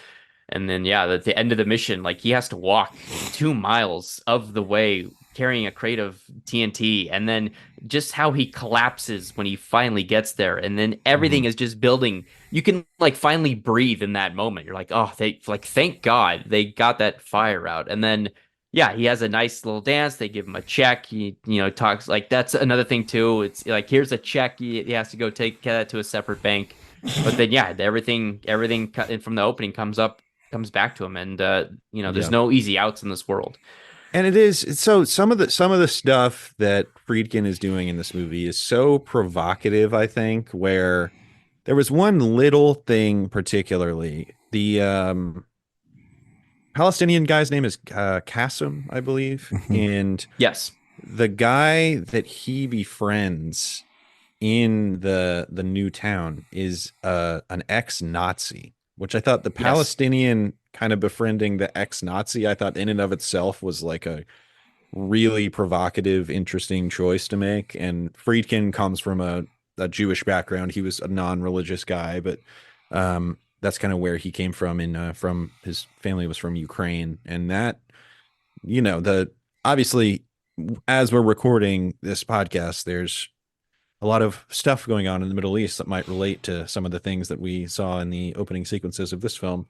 then at the end of the mission, like, he has to walk 2 miles of the way carrying a crate of TNT, and then just how he collapses when he finally gets there, and then everything is just building. You can like finally breathe in that moment. You're like, oh, thank God they got that fire out. And then he has a nice little dance. They give him a check. He talks, like, that's another thing too. It's like, here's a check. He has to go take that to a separate bank. But then everything from the opening comes back to him, and there's no easy outs in this world. And it's so some of the stuff that Friedkin is doing in this movie is so provocative, I think, where There was one little thing particularly. The Palestinian guy's name is Qasim, I believe, Mhm. and Yes. the guy that he befriends in the new town is an ex-Nazi, which I thought the Yes. Palestinian kind of befriending the ex-Nazi, I thought in and of itself was like a really provocative, interesting choice to make. And Friedkin comes from a Jewish background. He was a non-religious guy, but that's kind of where he came from. From his family was from Ukraine, and that the obviously as we're recording this podcast, there's a lot of stuff going on in the Middle East that might relate to some of the things that we saw in the opening sequences of this film,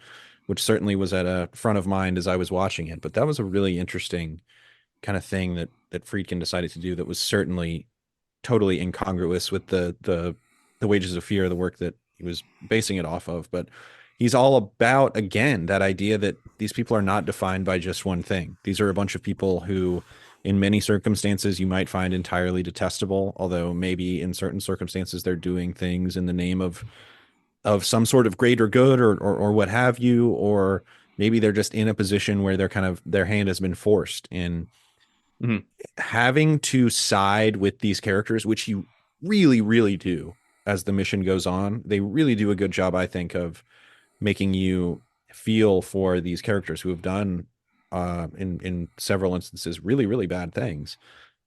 which certainly was at a front of mind as I was watching it. But that was a really interesting kind of thing that Friedkin decided to do that was certainly totally incongruous with the Wages of Fear, the work that he was basing it off of. But he's all about, again, that idea that these people are not defined by just one thing. These are a bunch of people who in many circumstances you might find entirely detestable, although maybe in certain circumstances they're doing things in the name of some sort of greater good or what have you, or maybe they're just in a position where they're kind of their hand has been forced. And Mhm. having to side with these characters, which you really, really do as the mission goes on, they really do a good job, I think, of making you feel for these characters who have done in several instances really, really bad things.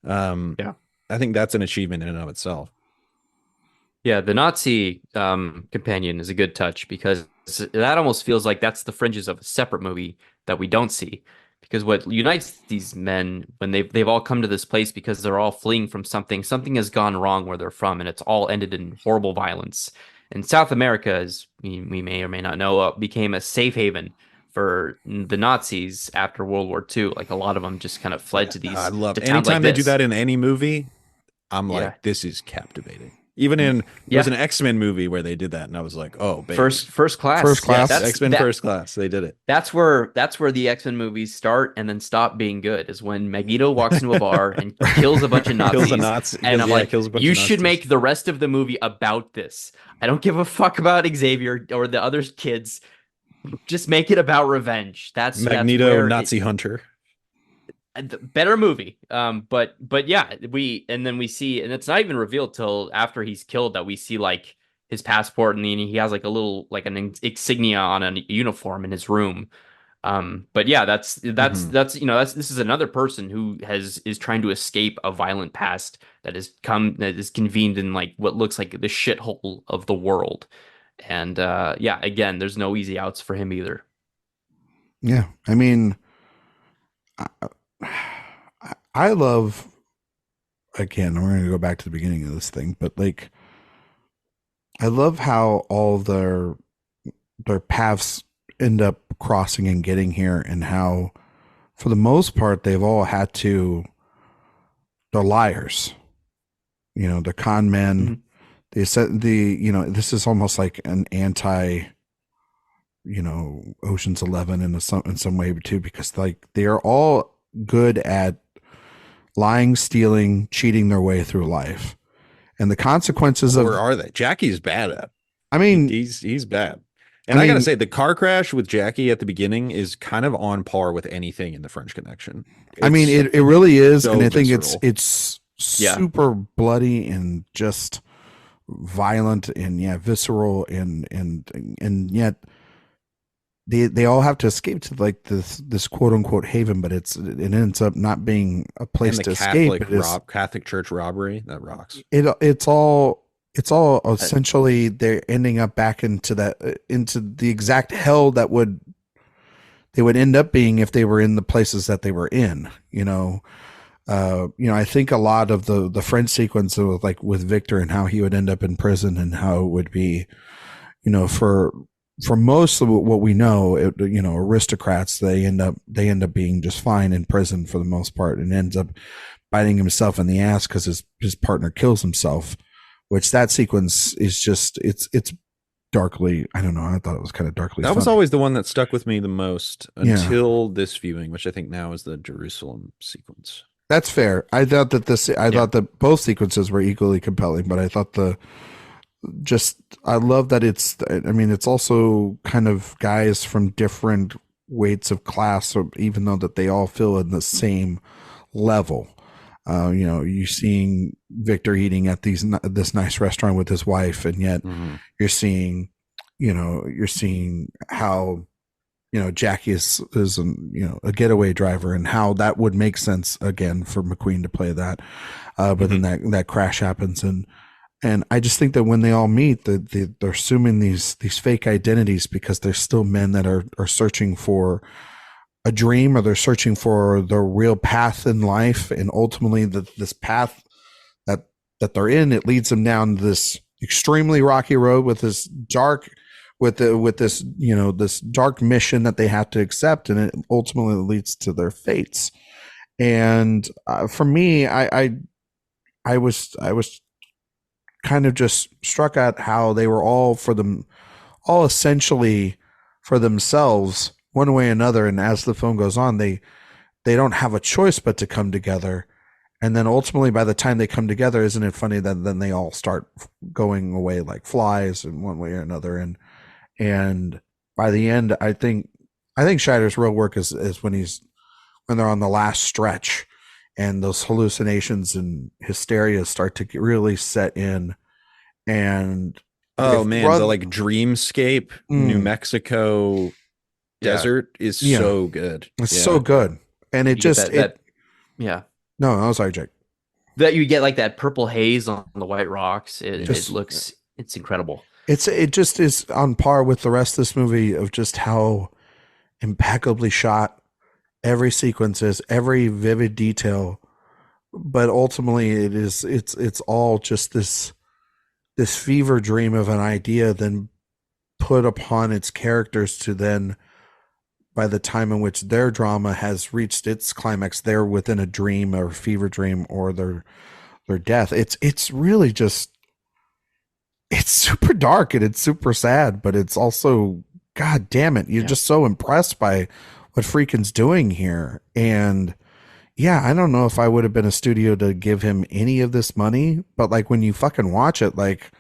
Yeah. I think that's an achievement in and of itself. Yeah, the Nazi companion is a good touch because that almost feels like that's the fringes of a separate movie that we don't see. Because what unites these men when they've all come to this place because they're all fleeing from something has gone wrong where they're from, and it's all ended in horrible violence. And South America, as we may or may not know, became a safe haven for the Nazis after World War II. Like a lot of them just kind of fled to I these love to towns like anytime they do this. that in any movie. I'm Yeah, like, this is captivating. Even there was yeah. an X-Men movie where they did that, and I was like, oh baby, First First class. Yeah, Class. yes, that's X-Men that First Class, they did it. that's where the X-Men movies start and then stop being good is when Magneto walks into a bar and kills a bunch of Kills a Nazis. Nazi, And I'm like, kills a bunch you of should Nazis. make the rest of the movie about this. I don't give a fuck about Xavier or the other kids. Just make it about revenge. That's Magneto, where it Nazi hunter. better movie. But yeah, we see, and it's not even revealed till after he's killed that we see like his passport, and then he has like a little like an insignia on a uniform in his room. But yeah, Mhm. this is another person who is trying to escape a violent past that is convened in like what looks like the shithole of the world. And yeah, again, there's no easy outs for him either. Yeah, I mean, I, I love. Again, we're going to go back to the beginning of this thing, but like, I love how all their paths end up crossing and getting here, and how, for the most part, they've all had to. They're liars. They're con men. Mhm. They said this is almost like an anti Ocean's 11 in some way too, because like they are all good at lying, stealing, cheating their way through life, and the consequences Or of. are they? Jackie's bad at. I mean, He's bad. And I gotta say, the car crash with Jackie at the beginning is kind of on par with anything in the French Connection. I mean, it really is, so and I think visceral. it's Yeah. super bloody and just violent and visceral and yet they all have to escape to like this quote unquote haven, but it ends up not being a place and to the escape. Catholic Church robbery that rocks. It's all essentially they're ending up back into the exact hell that they would end up being if they were in the places that they were in. I think a lot of the French sequence of like with Victor and how he would end up in prison and how it would be, for most of what we know, aristocrats, they end up being just fine in prison for the most part, and ends up biting himself in the ass because his partner kills himself, which that sequence is just it's darkly, I don't know, I thought it was kind of darkly That was funny. always the one that stuck with me the most until this viewing, which I think now is the Jerusalem sequence. That's fair. I thought that both sequences were equally compelling, but I thought the just I love that it's also kind of guys from different weights of class, so even though that they all feel in the same level. You're seeing Victor eating at this nice restaurant with his wife, and yet you're seeing, you're seeing how, Jackie is a getaway driver, and how that would make sense again for McQueen to play that. But then that crash happens, and I just think that when they all meet, they're assuming these fake identities because they're still men that are searching for a dream, or they're searching for the real path in life, and ultimately this path that they're in, it leads them down this extremely rocky road with this dark this dark mission that they have to accept, and it ultimately leads to their fates. And for me, I was kind of just struck at how they were all essentially for themselves one way or another, and as the film goes on, they don't have a choice but to come together. And then ultimately, by the time they come together, isn't it funny that then they all start going away like flies in one way or another? And by the end, I think Scheider's real work is when they're on the last stretch, and those hallucinations and hysteria start to really set in. And the like dreamscape New Mexico desert is so good. It's so good. And it just no, I'm sorry, Jake. That you get like that purple haze on the white rocks. It's incredible. It just is on par with the rest of this movie of just how impeccably shot every sequence is, every vivid detail. But ultimately it's all just this fever dream of an idea then put upon its characters to then, by the time in which their drama has reached its climax, they're within a dream or fever dream or their death. It's really just, it's super dark and it's super sad, but it's also, God damn it, you're just so impressed by what Friedkin's doing here. And I don't know if I would have been a studio to give him any of this money, but like when you fucking watch it, like,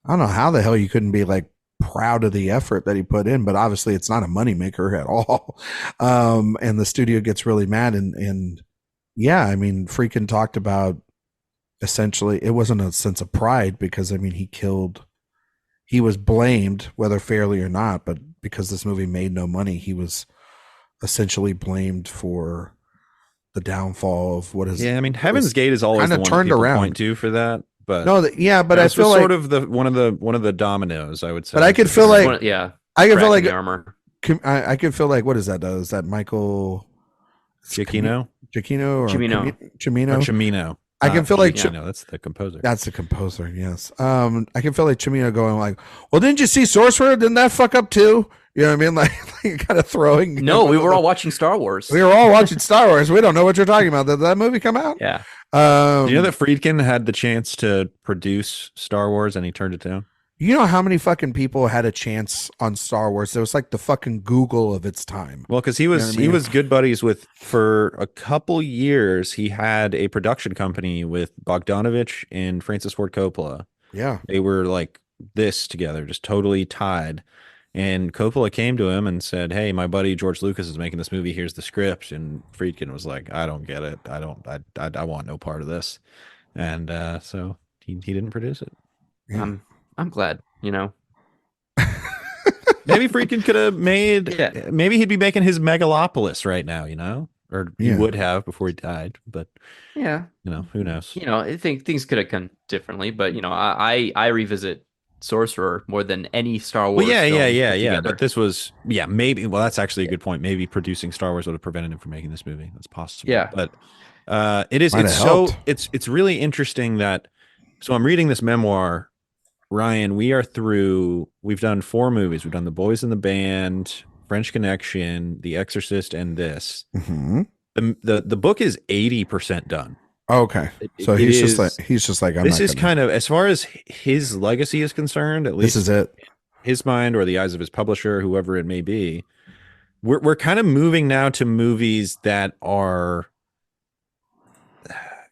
I don't know how the hell you couldn't be like proud of the effort that he put in, but obviously it's not a moneymaker at all. And the studio gets really mad. And I mean, Friedkin talked about essentially it wasn't a sense of pride because, I mean, he was blamed, whether fairly or not, but because this movie made no money, he was essentially blamed for the downfall of what is. Yeah, I mean, Heaven's Gate is always the one turned people around. Point to for that. But no, but I feel like sort of one of the dominoes, I would say. But I could feel like I could feel like armor. I could feel like, what is that? Is that Michael Giacchino? Giacchino or Cimino? Cimino. I can feel like that's the composer. That's the composer. Yes. I can feel like Cimino going like, "Well, didn't you see Sorcerer? Didn't that fuck up too?" You know what I mean? Like kind of throwing. No, we were all watching Star Wars. We were all watching Star Wars. We don't know what you're talking about. Did that movie come out? Yeah. Do you know that Friedkin had the chance to produce Star Wars and he turned it down? You know how many fucking people had a chance on Star Wars? It was like the fucking Google of its time. Well, because he was good buddies with, for a couple years, he had a production company with Bogdanovich and Francis Ford Coppola. Yeah. They were like this together, just totally tied. And Coppola came to him and said, "Hey, my buddy George Lucas is making this movie. Here's the script." And Friedkin was like, "I don't get it. I want no part of this." And so he didn't produce it. Yeah. I'm glad, you know. Maybe Friedkin could have made. Maybe he'd be making his Megalopolis right now, you know, or he would have before he died. But you know, who knows? You know, I think things could have gone differently. But you know, I revisit Sorcerer more than any Star Wars. Well, yeah. But this was, maybe. Well, that's actually a good point. Maybe producing Star Wars would have prevented him from making this movie. That's possible. Yeah, but it's really interesting that. So I'm reading this memoir, Ryan. We've done 4 movies. We've done The Boys in the Band, French Connection, The Exorcist, and this. Mm-hmm. The book is 80% done. Okay, so he's just like this is kind of, as far as his legacy is concerned, at least this is it. His mind or the eyes of his publisher, whoever it may be. We're kind of moving now to movies that are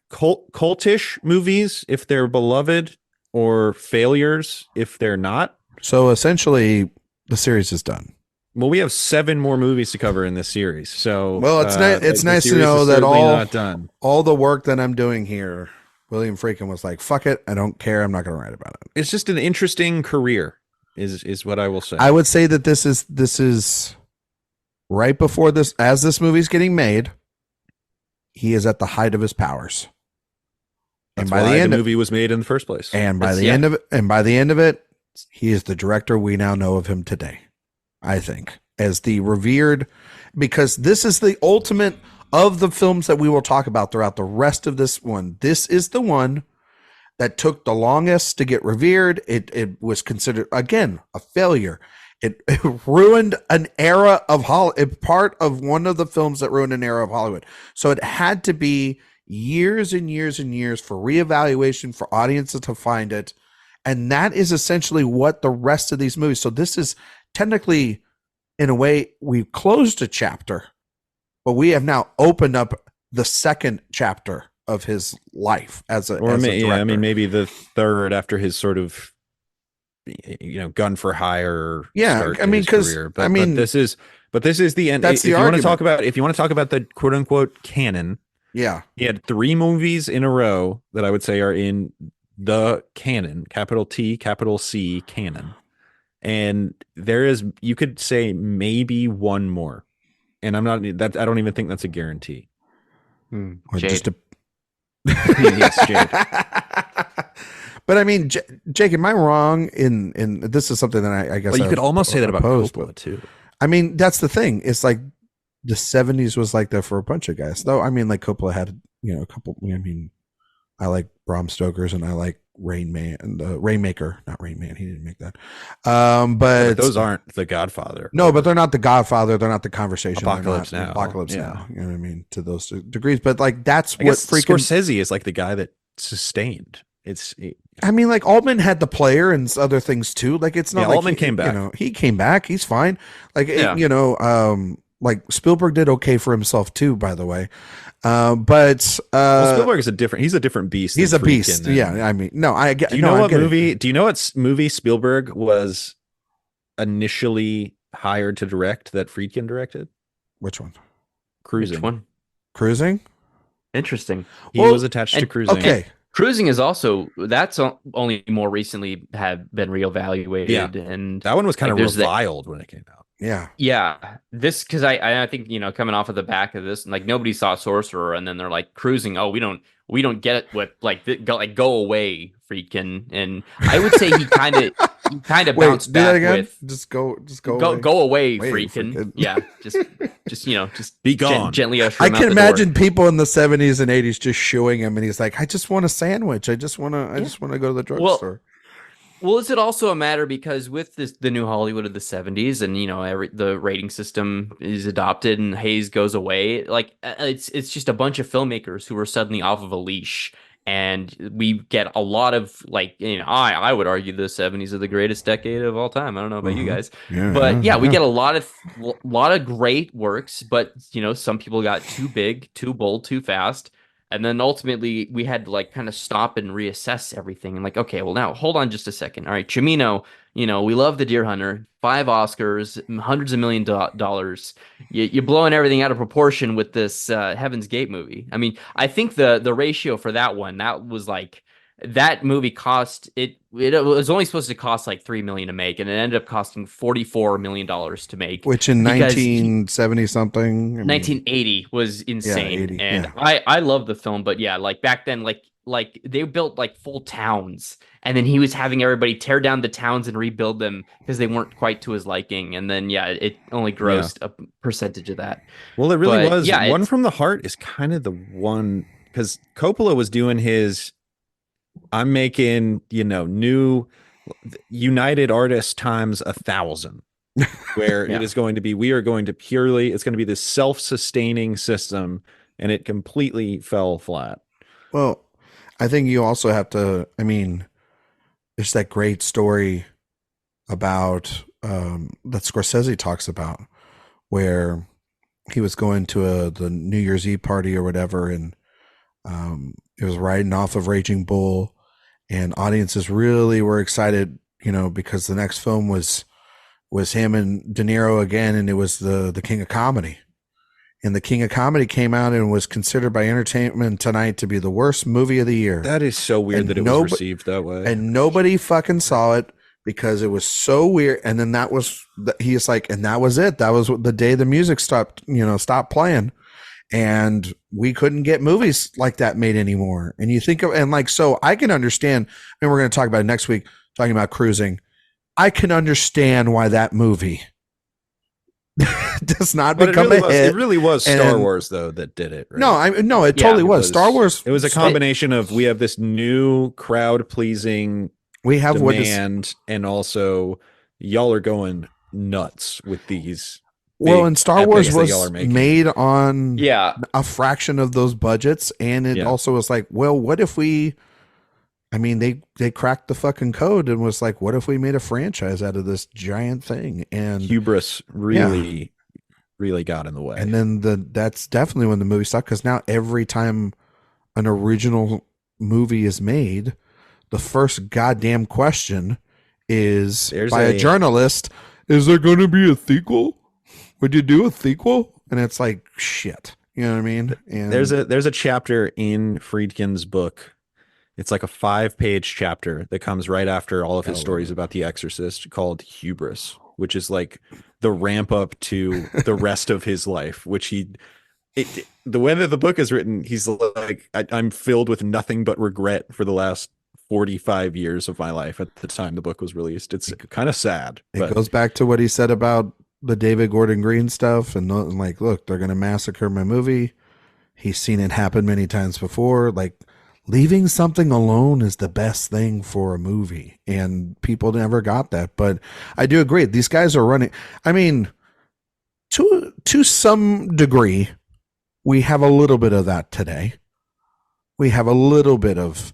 cultish movies if they're beloved, or failures if they're not. So essentially, the series is done. Well, we have 7 more movies to cover in this series. So, Well, it's nice. It's the nice to series know is that certainly not done. all the work that I'm doing here, William Friedkin was like, "Fuck it, I don't care. I'm not going to write about it." It's just an interesting career, is what I will say. I would say that this is right before this, as this movie's getting made. He is at the height of his powers. That's why the movie was made in the first place. And by the end of it, he is the director we now know of him today. I think, as the revered, because this is the ultimate of the films that we will talk about throughout the rest of this one. This is the one that took the longest to get revered. It was considered, again, a failure. It ruined an era of Hollywood, part of one of the films that ruined an era of Hollywood. So it had to be years and years and years for reevaluation, for audiences to find it. And that is essentially what the rest of these movies. So this is technically, in a way, we've closed a chapter, but we have now opened up the second chapter of his life as a director. Yeah, I mean, maybe the third after his sort of, gun for hire. Yeah, I mean, because but this is the end. That's the argument. If you want to talk about the quote unquote canon, yeah, he had 3 movies in a row that I would say are in the canon, capital T, capital C canon. And there is, you could say maybe one more, and I don't even think that's a guarantee. Or Jade. just Yes, Jade. But I mean, Jake, am I wrong in this is something that I guess. Well, you could almost say that about Coppola too. I mean, that's the thing. It's like the 70s was like that for a bunch of guys. Though, I mean, like Coppola had, a couple. I mean, I like Bram Stoker's and I like Rain Man and Rainmaker, not Rain Man. He didn't make that. But those aren't The Godfather. No, but they're not The Godfather. They're not The Conversation. Apocalypse Now. Apocalypse Yeah. Now. You know what I mean? To those degrees. But like, that's I what guess Scorsese is like the guy that sustained. I mean, like Altman had The Player and other things too. Like, it's not like Altman came back. He came back. He's fine. Like, like Spielberg did okay for himself too, by the way. But Spielberg is he's a different beast. He's a beast. Yeah. I mean, no, I get. Do you know what movie Spielberg was initially hired to direct that Friedkin directed? Which one? Cruising. Which one? Cruising. Interesting. He was attached to Cruising. Okay. Cruising is also, that's only more recently have been reevaluated. Yeah. And that one was kind of reviled when it came out. Yeah. Yeah. This, because I think, coming off of the back of this, like nobody saw Sorcerer, and then they're like, Cruising, oh, we don't get it with go away, Friedkin. And I would say he kind of bounced back with just go away, Friedkin. Yeah. Just be gone. Gently usher I him out can the imagine door. people in the 70s and 80s just shooing him, and he's like, I just want a sandwich. I just want to go to the drugstore. Well, is it also a matter because with the new Hollywood of the 70s, and the rating system is adopted and Hayes goes away, like it's just a bunch of filmmakers who are suddenly off of a leash, and we get a lot of I would argue the 70s are the greatest decade of all time. I don't know about you guys, but we get a lot of great works, but some people got too big, too bold, too fast. And then ultimately we had to like kind of stop and reassess everything and like, okay, well now hold on just a second. All right, Cimino, we love The Deer Hunter, 5 Oscars, hundreds of $millions. You're blowing everything out of proportion with this Heaven's Gate movie. I mean, I think the ratio for that one, that was like, that movie cost it was only supposed to cost like $3 million to make, and it ended up costing $44 million to make, which in 1970 something, 1980 was insane. Yeah, 80, and yeah. I love the film, but yeah, like back then, like they built like full towns, and then he was having everybody tear down the towns and rebuild them because they weren't quite to his liking, and then it only grossed a percentage of that. Well, it really was. One from the Heart is kind of the one, because Coppola was doing his, I'm making, new United Artists times 1,000, where it is going to be, it's going to be this self-sustaining system, and it completely fell flat. Well, I think you also have to, there's that great story about, that Scorsese talks about, where he was going to the New Year's Eve party or whatever, and it was riding off of Raging Bull, and audiences really were excited, because the next film was him and De Niro again, and it was the King of Comedy. And the King of Comedy came out and was considered by Entertainment Tonight to be the worst movie of the year. That is so weird And that it was received that way. And nobody fucking saw it because it was so weird. And then that was, he's like, and that was it. That was the day the music stopped playing. And we couldn't get movies like that made anymore. And you think of, and like, so I can understand, and we're going to talk about it next week, talking about cruising. I can understand why that movie does not become a hit. It really was Star Wars though that did it. Right? No, it totally was. Star Wars. It was a combination of, we have this new crowd pleasing demand, and also y'all are going nuts with these. Well, and Star Wars was made on a fraction of those budgets, and it also was like, well, what if we? I mean, they cracked the fucking code and was like, what if we made a franchise out of this giant thing? And hubris really got in the way. And then that's definitely when the movie stopped, because now every time an original movie is made, the first goddamn question is by a journalist: is there going to be a sequel? Would you do a sequel? And it's like, shit. You know what I mean? And there's a chapter in Friedkin's book. It's like a 5-page chapter that comes right after all of his stories about The Exorcist, called Hubris, which is like the ramp up to the rest of his life, which the way that the book is written, he's like, I'm filled with nothing but regret for the last 45 years of my life at the time the book was released. It's kind of sad. It goes back to what he said about the David Gordon Green stuff, and like, look, they're going to massacre my movie. He's seen it happen many times before. Like, leaving something alone is the best thing for a movie, and people never got that. But I do agree. These guys are running. I mean, to some degree, we have a little bit of that today. We have a little bit of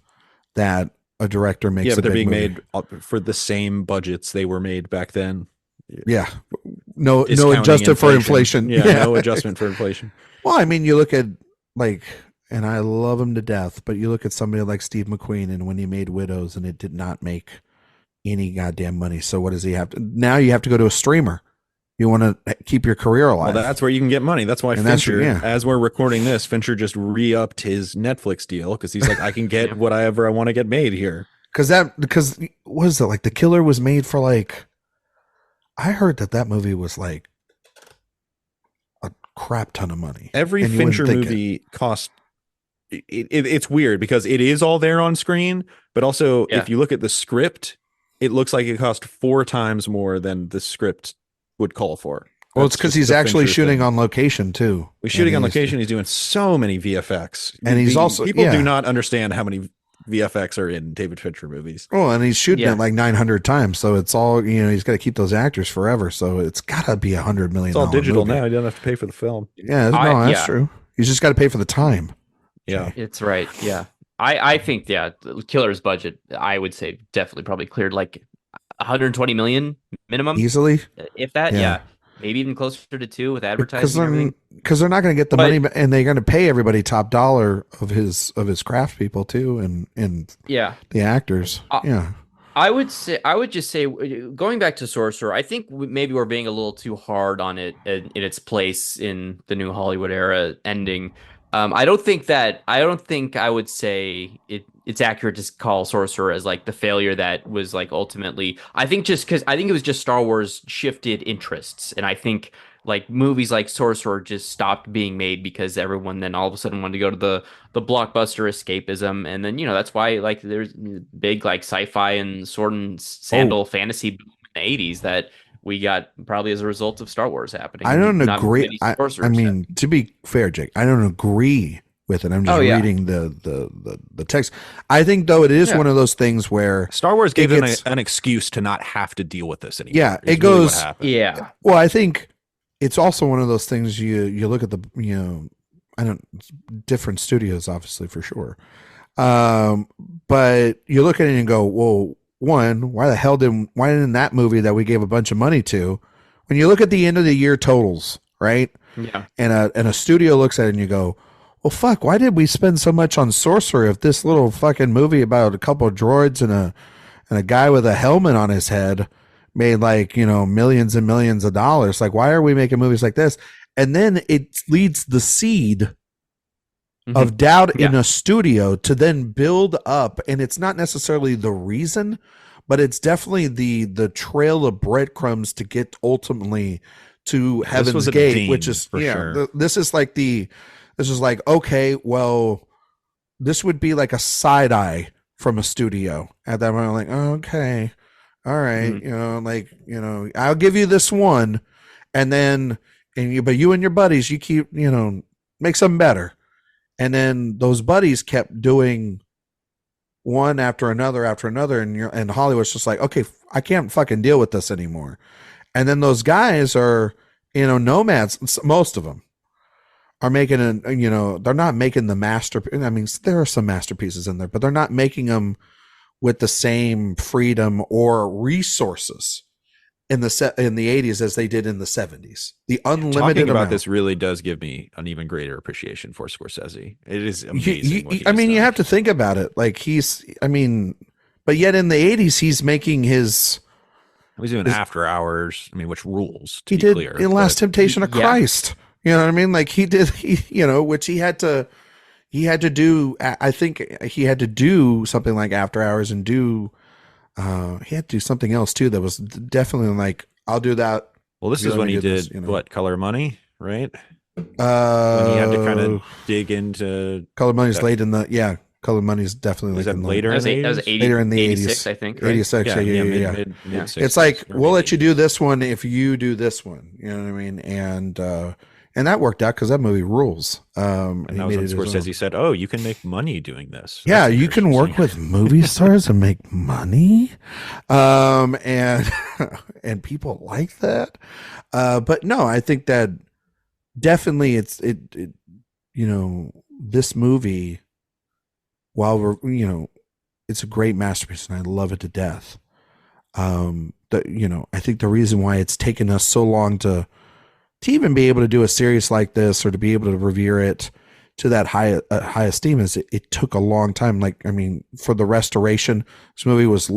that. A director makes but they're being movie. made for the same budgets they were made back then. Yeah. No adjusted for inflation. No adjustment for inflation. Well, I mean, you look at like, and I love him to death, but you look at somebody like Steve McQueen, and when he made Widows, and it did not make any goddamn money. So what does he have to? Now you have to go to a streamer. You want to keep your career alive. Well, that's where you can get money. That's why Fincher, as we're recording this, Fincher just re-upped his Netflix deal, because he's like, I can get whatever I want to get made here. Because what is it, like The Killer was made for like, I heard that movie was like a crap ton of money. Every Fincher movie cost. It's weird because it is all there on screen, but also if you look at the script, it looks like it cost 4 times more than the script would call for. Well, it's because he's actually shooting on location too. He's shooting on location. He's doing so many VFX, and he's also people do not understand how many VFX are in David Fincher movies. Oh, and he's shooting it like 900 times, so it's all he's got to keep those actors forever. So it's got to be $100 million. It's all digital movie. now. He doesn't have to pay for the film. Yeah, that's true. He's just got to pay for the time. Yeah, it's right. Yeah, I think the Killer's budget, I would say, definitely probably cleared like 120 million minimum, easily, if that. Yeah. Maybe even closer to 2 with advertising. Because they're not going to get the money, and they're going to pay everybody top dollar of his craft people too, and the actors. I would just say, going back to Sorcerer, I think maybe we're being a little too hard on it in its place in the new Hollywood era ending. I don't think I would say it's accurate to call Sorcerer as like the failure that was like ultimately. I think it was just Star Wars shifted interests, and I think like movies like Sorcerer just stopped being made because everyone then all of a sudden wanted to go to the blockbuster escapism, and then that's why like there's big like sci-fi and sword and sandal fantasy boom in the 80s that we got probably as a result of Star Wars happening. I don't agree. I mean, to be fair, Jake, I don't agree with it. I'm just reading the text. I think though it is one of those things where Star Wars gave them an excuse to not have to deal with this anymore. Yeah, it goes. Yeah. Well, I think it's also one of those things you look at the different studios obviously for sure, but you look at it and go, well, one, why didn't that movie that we gave a bunch of money to, when you look at the end of the year totals, right? Yeah. And a studio looks at it and you go, well, fuck, why did we spend so much on Sorcerer if this little fucking movie about a couple of droids and a guy with a helmet on his head made like, millions and millions of dollars? Like, why are we making movies like this? And then it leads the seed of doubt in a studio to then build up, and it's not necessarily the reason, but it's definitely the trail of breadcrumbs to get ultimately to Heaven's Gate, which is sure. This is like okay, well, this would be like a side eye from a studio at that moment. Like, oh, okay, all right, I'll give you this one, and then but you and your buddies, you keep make something better. And then those buddies kept doing one after another, and Hollywood's just like, okay, I can't fucking deal with this anymore. And then those guys are, nomads. Most of them are making they're not making the master. I mean, there are some masterpieces in there, but they're not making them with the same freedom or resources in the 80s as they did in the 70s. The unlimited Talking about amount. this really does give me an even greater appreciation for Scorsese. It is amazing. You have to think about it. Like but yet in the 80s, he's making his. He's doing After Hours. I mean, which rules? He did in Last Temptation of Christ. You know what I mean? Like he did, which he had to do. I think he had to do something like After Hours and do. He had to do something else too that was definitely like, I'll do that. Well, this is when he did what, Color Money, right? When he had to kind of dig into Color Money's late in the Color Money's definitely like later. That was 80, later in the 86, 80s, I think. Right? 86, yeah. It's like, we'll let you do this one if you do this one. You know what I mean? And that worked out because that movie rules. And that was when Scorsese said, "Oh, you can make money doing this." Yeah, you can work with movie stars and make money, and people like that. But no, I think that definitely this movie, while we're it's a great masterpiece and I love it to death. I think the reason why it's taken us so long to even be able to do a series like this or to be able to revere it to that high esteem is it took a long time. Like, I mean, for the restoration, this movie was,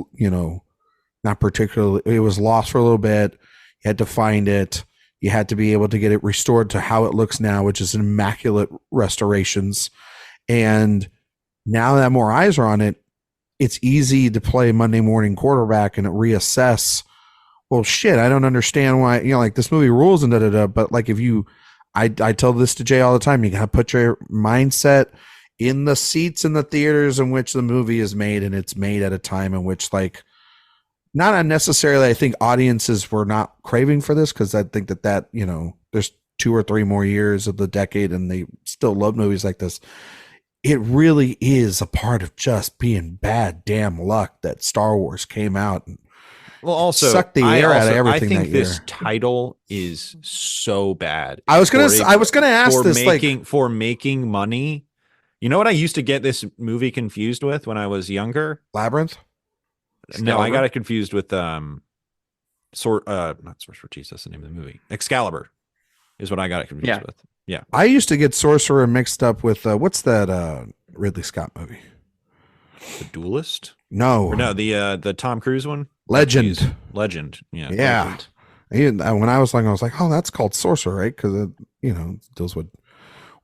not particularly, it was lost for a little bit. You had to find it. You had to be able to get it restored to how it looks now, which is immaculate restorations. And now that more eyes are on it, it's easy to play Monday morning quarterback and reassess. Well, shit, I don't understand why, like this movie rules and but like I tell this to Jay all the time, you gotta put your mindset in the seats in the theaters in which the movie is made, and it's made at a time in which, like, not unnecessarily, I think audiences were not craving for this, because I think that there's 2 or 3 more years of the decade and they still love movies like this. It really is a part of just being bad damn luck that Star Wars came out and also suck the air out of everything. I think this title is so bad. I was gonna ask this, for making money. You know what I used to get this movie confused with when I was younger? Labyrinth? No, I got it confused with not Sorcerer. Jesus, the name of the movie. Excalibur is what I got it confused with. Yeah, I used to get Sorcerer mixed up with what's that Ridley Scott movie? The Duelist? No, the Tom Cruise one. Legend. Yeah. Legend. When I was like, oh, that's called Sorcerer, right? Because it deals with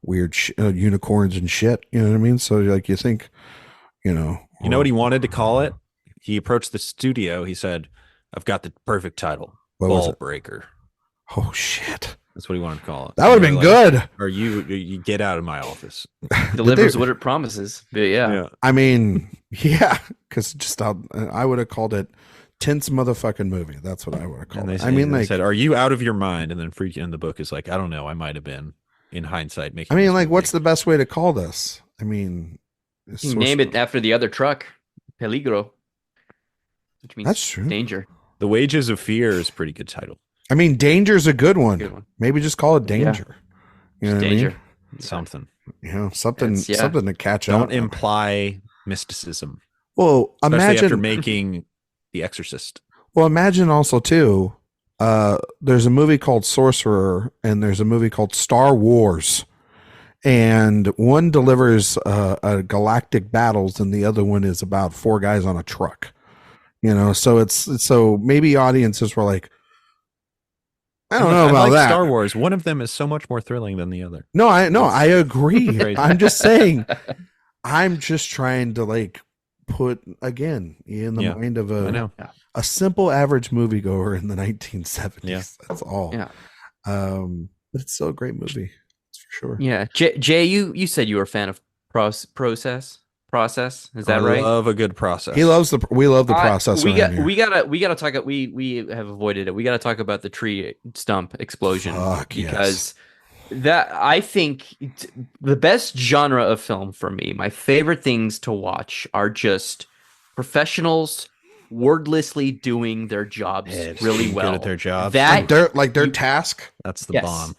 weird unicorns and shit. You know what I mean? So like, you think, You know what he wanted to call it? He approached the studio. He said, "I've got the perfect title, Ball Breaker." Oh shit! That's what he wanted to call it. That would have been good. Or you get out of my office. Delivers what it promises. But yeah. I mean, yeah, because I would have called it Tense Motherfucking Movie. That's what I would have called it. They said, "Are you out of your mind?" And then Friedkin in the book is like, "I don't know. I might have been in hindsight making." What's the best way to call this? I mean, you name it after the other truck, Peligro, which means that's true. Danger. The Wages of Fear is a pretty good title. I mean, Danger's a good one. Maybe just call it Danger. Yeah. You know Danger. What I mean? Something. Something to catch up. Don't imply mysticism. Well, especially after making The Exorcist. Well, imagine also too. There's a movie called Sorcerer, and there's a movie called Star Wars, and one delivers a galactic battles, and the other one is about four guys on a truck. So maybe audiences were like, I don't know about like that. Star Wars. One of them is so much more thrilling than the other. No, I agree. Crazy. I'm just saying. I'm just trying to like put again in the mind of a simple average moviegoer in the 1970s. Yeah. That's all. Yeah. But it's still a great movie. That's for sure. Yeah. Jay, you said you were a fan of process. Is that right? I love a good process. We love the process. We gotta talk. We have avoided it. We gotta talk about the tree stump explosion because that I think the best genre of film for me. My favorite things to watch are just professionals wordlessly doing their jobs really well. Good at their jobs. Like their task. That's the bomb.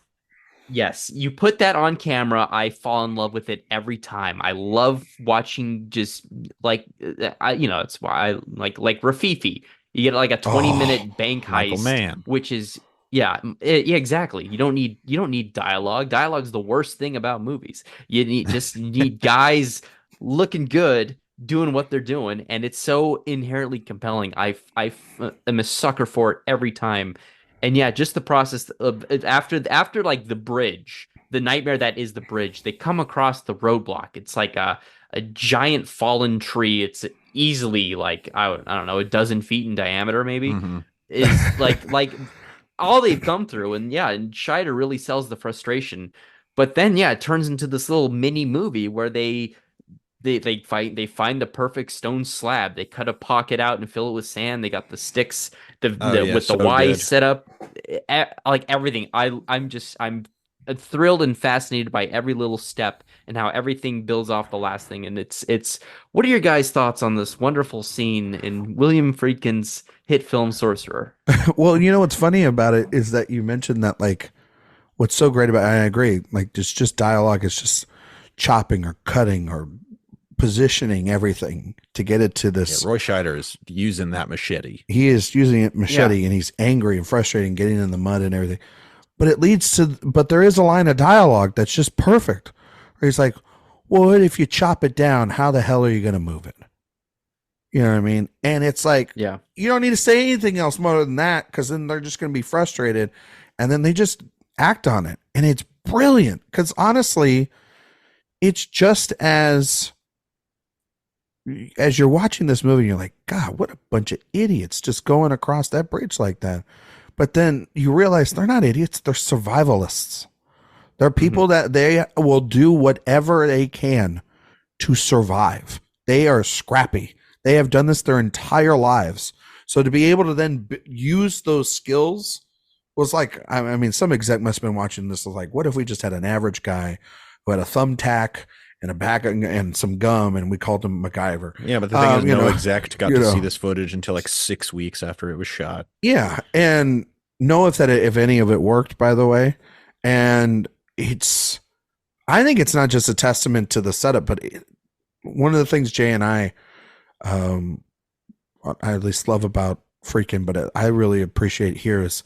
Yes, you put that on camera, I fall in love with it every time. I love watching just like it's why I like Rafifi. You get like a 20-minute bank heist, which is exactly. You don't need dialogue. Dialogue's the worst thing about movies. You need guys looking good doing what they're doing, and it's so inherently compelling. I am a sucker for it every time. And yeah, just the process of after like the bridge, the nightmare that is the bridge, they come across the roadblock. It's like a giant fallen tree. It's easily like, I don't know, a dozen feet in diameter, maybe. Mm-hmm. Is like all they've come through. And and Scheider really sells the frustration. But then, it turns into this little mini movie where they find the perfect stone slab. They cut a pocket out and fill it with sand. They got the sticks with the Y set up, like everything. I'm thrilled and fascinated by every little step and how everything builds off the last thing. And it's what are your guys' thoughts on this wonderful scene in William Friedkin's hit film Sorcerer? Well, what's funny about it is that you mentioned that like what's so great about it, I agree, like just dialogue is just chopping or cutting or positioning everything to get it to this. Roy Scheider is using that machete. He is using it machete, and he's angry and frustrated, getting in the mud and everything. But there is a line of dialogue that's just perfect. Where he's like, "Well, what if you chop it down? How the hell are you going to move it?" You know what I mean? And it's like, you don't need to say anything else more than that, because then they're just going to be frustrated, and then they just act on it, and it's brilliant. Because honestly, it's just as you're watching this movie, you're like, God, what a bunch of idiots just going across that bridge like that. But then you realize they're not idiots. They're survivalists. They're people that they will do whatever they can to survive. They are scrappy. They have done this their entire lives. So to be able to then use those skills was like, I mean, some exec must have been watching this was like, what if we just had an average guy who had a thumbtack and a bag and some gum, and we called him MacGyver. Yeah, but the thing is, no exec got to see this footage until like 6 weeks after it was shot. Yeah, and know if any of it worked, by the way. And I think it's not just a testament to the setup, but one of the things Jay and I at least love about Friedkin, but I really appreciate here is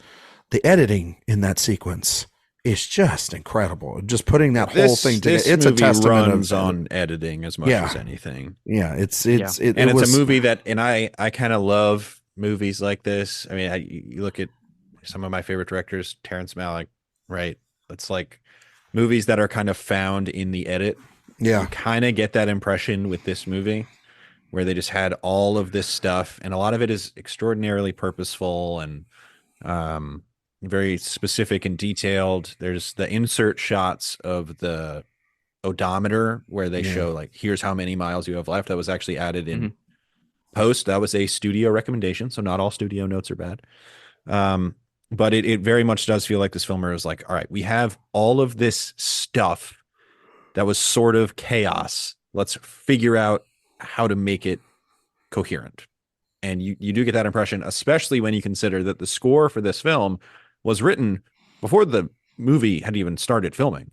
the editing in that sequence. It's just incredible. Just putting that whole thing together. It's a testament runs on editing as much as anything. Yeah, it's it's a movie that, and I kind of love movies like this. I mean, you look at some of my favorite directors, Terrence Malick, right? It's like movies that are kind of found in the edit. Yeah, you kind of get that impression with this movie, where they just had all of this stuff, and a lot of it is extraordinarily purposeful and very specific and detailed. There's the insert shots of the odometer where they show like, here's how many miles you have left. That was actually added in post. That was a studio recommendation, so not all studio notes are bad. But it very much does feel like this filmer is like, all right, we have all of this stuff that was sort of chaos. Let's figure out how to make it coherent. And you do get that impression, especially when you consider that the score for this film was written before the movie had even started filming.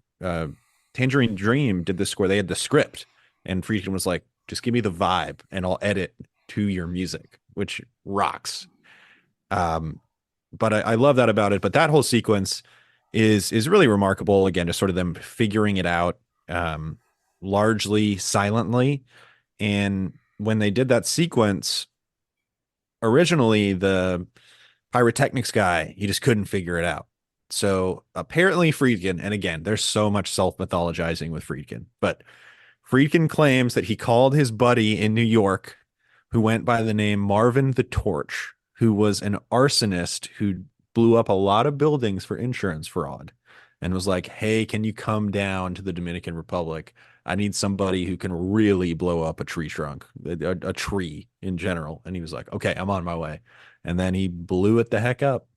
Tangerine Dream did the score. They had the script, and Friedkin was like, just give me the vibe and I'll edit to your music, which rocks. But I love that about it. But that whole sequence is really remarkable. Again, just sort of them figuring it out. largely silently. And when they did that sequence, originally the pyrotechnics guy, he just couldn't figure it out. So apparently Friedkin, and again, there's so much self-mythologizing with Friedkin, but Friedkin claims that he called his buddy in New York who went by the name Marvin the Torch, who was an arsonist who blew up a lot of buildings for insurance fraud, and was like, hey, can you come down to the Dominican Republic? I need somebody who can really blow up a tree trunk, a tree in general. And he was like, okay, I'm on my way. And then he blew it the heck up.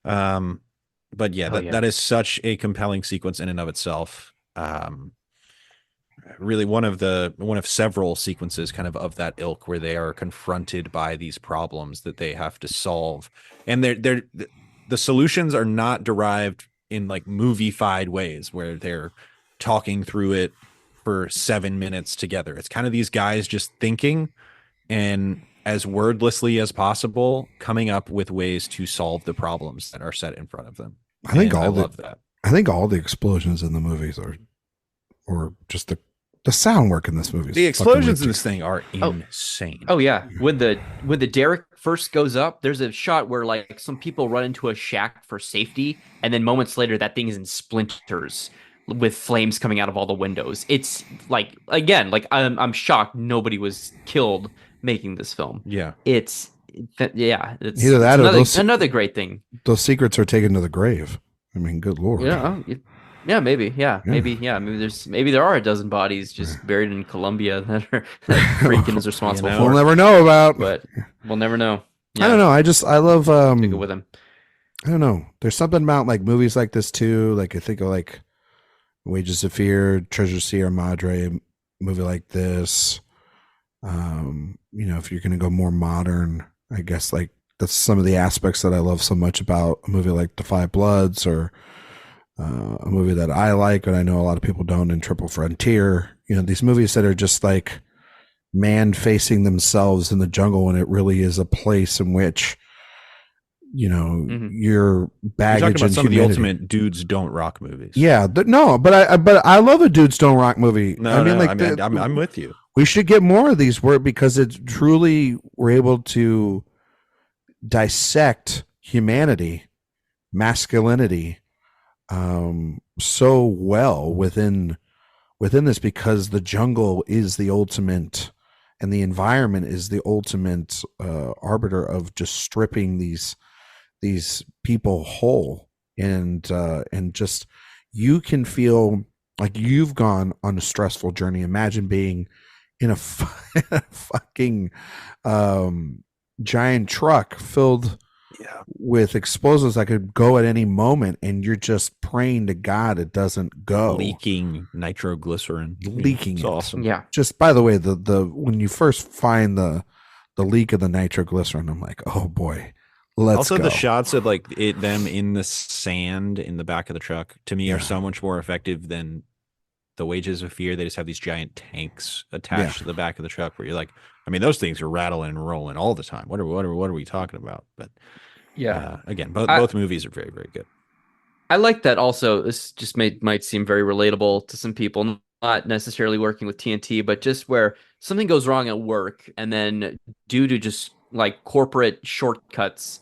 But yeah, that is such a compelling sequence in and of itself. Really one of several sequences kind of that ilk, where they are confronted by these problems that they have to solve. And the solutions are not derived in like movie-fied ways where they're talking through it for 7 minutes together. It's kind of these guys just thinking and as wordlessly as possible coming up with ways to solve the problems that are set in front of them. I think I love that. I think all the explosions in the movies or just the sound work in this movie. The explosions in this thing are insane. Oh yeah. When the derrick first goes up, there's a shot where like some people run into a shack for safety, and then moments later that thing is in splinters with flames coming out of all the windows. It's like, again, like I'm shocked nobody was killed making this film. Yeah. It's either that or another great thing. Those secrets are taken to the grave. I mean, good Lord. Yeah. Yeah, maybe. Yeah, maybe. Yeah, maybe there are a dozen bodies just buried in Colombia that Friedkin is responsible for. We'll never know about, but we'll never know. Yeah. I don't know. I love take it with him. I don't know. There's something about like movies like this too. Like I think of like Wages of Fear, Treasure Sierra Madre, movie like this. If you're going to go more modern, I guess like that's some of the aspects that I love so much about a movie like The Five Bloods, or a movie that I like, and I know a lot of people don't, in Triple Frontier. These movies that are just like man facing themselves in the jungle, and it really is a place in which, your baggage. You're talking about some of the ultimate dudes don't rock movies. Yeah, but I love a dudes don't rock movie. I'm with you. We should get more of these because it's truly, we're able to dissect humanity, masculinity, so well within this, because the jungle is the ultimate, and the environment is the ultimate arbiter of just stripping these people whole, and just, you can feel like you've gone on a stressful journey. Imagine being in a fucking giant truck filled with explosives that could go at any moment, and you're just praying to God it doesn't go. Leaking nitroglycerin. It's awesome. Yeah. Just by the way, the when you first find the leak of the nitroglycerin, I'm like, oh boy, let's go. The shots of like them in the sand in the back of the truck, to me, are so much more effective than the Wages of Fear. They just have these giant tanks attached to the back of the truck, where you're like, I mean, those things are rattling and rolling all the time. What are we talking about? But again, both movies are very, very good. I like that also. This just might seem very relatable to some people, not necessarily working with TNT, but just where something goes wrong at work, and then due to just like corporate shortcuts,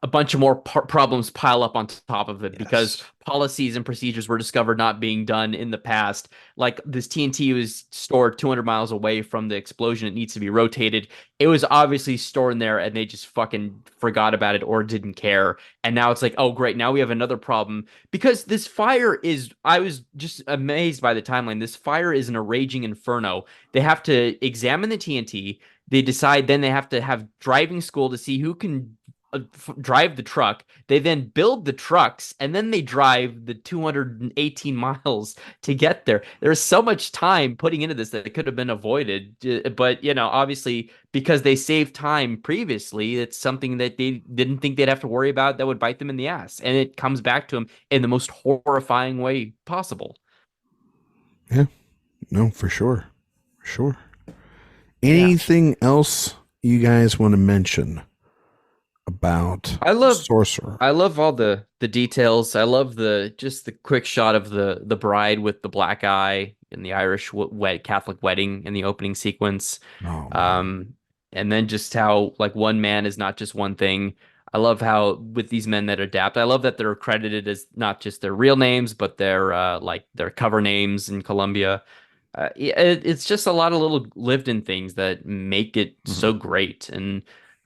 a bunch of more problems pile up on top of it because policies and procedures were discovered not being done in the past. Like this TNT was stored 200 miles away from the explosion. It needs to be rotated. It was obviously stored in there, and they just fucking forgot about it or didn't care. And now it's like, oh, great. Now we have another problem because this fire is, I was just amazed by the timeline. This fire is in a raging inferno. They have to examine the TNT. They decide, then they have to have driving school to see who can drive the truck. They then build the trucks, and then they drive the 218 miles to get there. There's so much time putting into this that it could have been avoided, but obviously because they saved time previously, it's something that they didn't think they'd have to worry about that would bite them in the ass, and it comes back to them in the most horrifying way possible. Yeah, no, for sure. Anything else you guys want to mention about I love Sorcerer. I love all the details. I love the just the quick shot of the bride with the black eye in the Irish wet Catholic wedding in the opening sequence. Oh, man. And then just how like one man is not just one thing. I love how with these men that adapt, I love that they're credited as not just their real names, but their like their cover names in Colombia. It's just a lot of little lived-in things that make it so great, and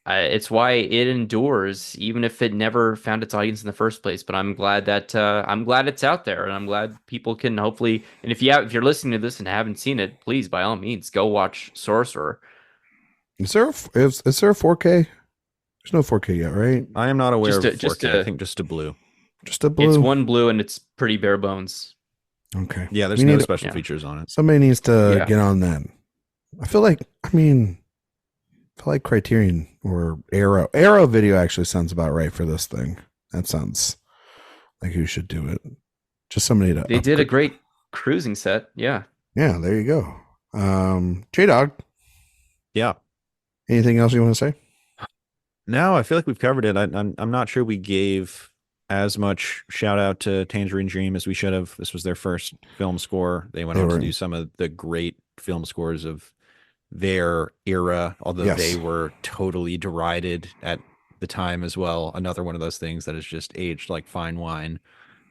it's why it endures, even if it never found its audience in the first place. But I'm glad it's out there, and I'm glad people can hopefully. And if you're listening to this and haven't seen it, please by all means go watch Sorcerer. Is there a 4K? There's no 4K yet, right? I am not aware Just of a- 4K. just a- I think just a blue. Just a blue. It's one blue, and it's pretty bare bones. Okay. Yeah, there's We no need- special yeah. features on it. Somebody needs to Yeah. get on that. I feel like Criterion or Arrow Video actually sounds about right for this thing. That sounds like who should do it. Just somebody to. They did a great cruising set. Yeah. Yeah, there you go. J-Dog, Yeah. anything else you want to say? No, I feel like we've covered it. I'm not sure we gave as much shout out to Tangerine Dream as we should have. This was their first film score. They went on to do some of the great film scores of their era, although Yes. they were totally derided at the time as well. Another one of those things that has just aged like fine wine,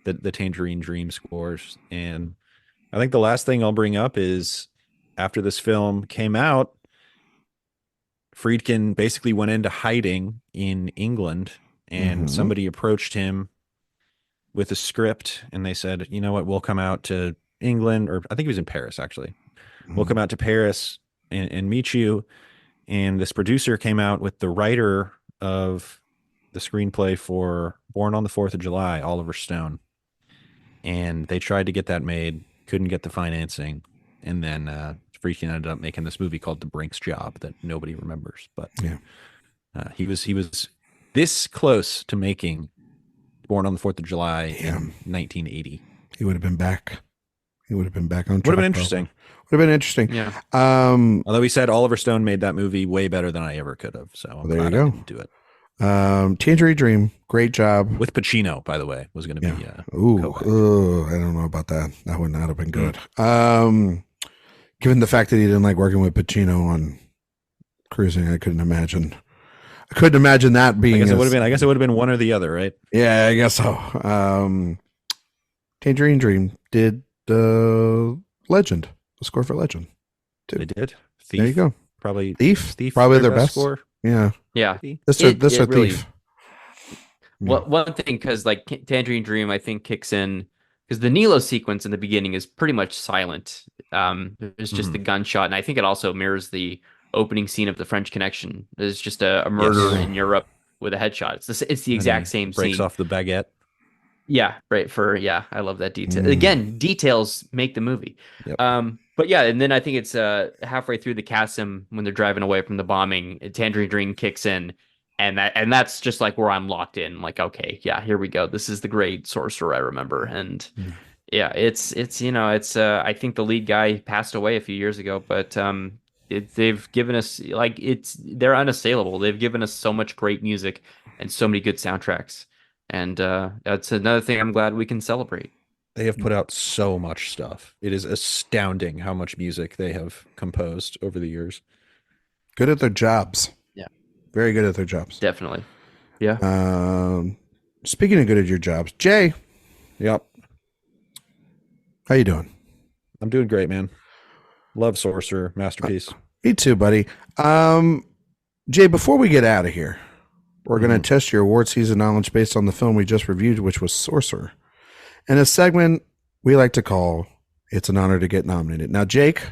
the Tangerine Dream scores. And I think the last thing I'll bring up is after this film came out, Friedkin basically went into hiding in England, and somebody approached him with a script, and they said, you know what, we'll come out to England, or I think he was in Paris, actually. We'll come out to Paris and meet you. And this producer came out with the writer of the screenplay for Born on the 4th of July, Oliver Stone. And they tried to get that made, couldn't get the financing. And then Friedkin ended up making this movie called The Brink's Job that nobody remembers. But Yeah. he was this close to making Born on the 4th of July in 1980. He would have been back. He would have been back on track. Would have been interesting. Would have been interesting. Yeah. Although he said Oliver Stone made that movie way better than I ever could have. So I'm There you glad I go. didn't do it. Tangerine Dream, great job. With Pacino, by the way, was going to be. Ooh, I don't know about that. That would not have been good. Given the fact that he didn't like working with Pacino on cruising, I couldn't imagine. I couldn't imagine that being. I guess it would have been one or the other, right? Yeah, I guess so. Tangerine Dream did Legend, the score for Legend. Too. They did. Thief, There you go. Probably Thief, probably their best score. Yeah, Yeah. this It are really- Thief. One thing, because like Tangerine Dream, I think kicks in because the Nilo sequence in the beginning is pretty much silent. There's just the gunshot, and I think it also mirrors the opening scene of The French Connection. There's just a murder Yes. in Europe with a headshot. It's the exact same Breaks scene. off the baguette. Yeah, right. I love that detail. Again, details make the movie. Yep. But yeah, and then I think it's halfway through the chasm when they're driving away from the bombing, Tangerine Dream kicks in, and that's just like where I'm locked in. I'm like, okay, yeah, here we go. This is the great Sorcerer I remember, and yeah, it's I think the lead guy passed away a few years ago, but they've given us they're unassailable. They've given us so much great music and so many good soundtracks. And that's another thing I'm glad we can celebrate. They have put out so much stuff. It is astounding how much music they have composed over the years. Good at their jobs. Yeah. Very good at their jobs. Definitely. Yeah. Speaking of good at your jobs, Jay, Yep. how you doing? I'm doing great, man. Love Sorcerer, masterpiece. Me too, buddy. Jay, before we get out of here, we're going to test your award season knowledge based on the film we just reviewed, which was Sorcerer. In a segment we like to call It's an Honor to Get Nominated. Now, Jake,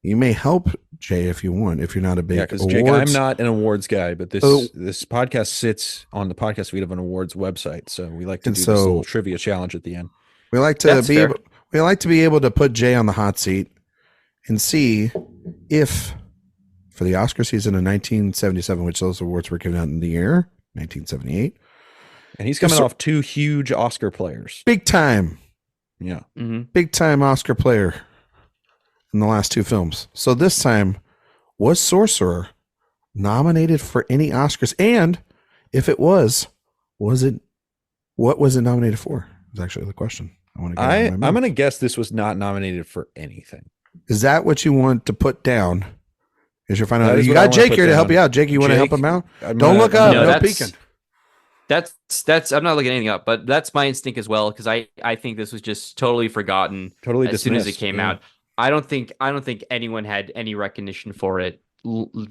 you may help Jay if you want, if you're not a big Because awards. Jake, I'm not an awards guy, but this Oh. this podcast sits on the podcast feed of an awards website, so we like to And do so- this little trivia challenge at the end. We like to That's be fair. able to put Jay on the hot seat and see if for the Oscar season of 1977, which those awards were given out in the year 1978, And he's coming So- off two huge Oscar players. big time Oscar player in the last two films. So this time, was Sorcerer nominated for any Oscars? And If it was it what was it nominated for? Is actually the question. I want to get I'm going to guess this was not nominated for anything. Is that what you want to put down? Is your final? That is You what I got wanna Jake put here to help down. you out. Jake, you want to help Jake, him out? I'm Don't gonna- look up. No, No that's- peeking. That's I'm not looking anything up, but that's my instinct as well because I think this was just totally forgotten Totally as soon as it dismissed, came yeah. out. I don't think anyone had any recognition for it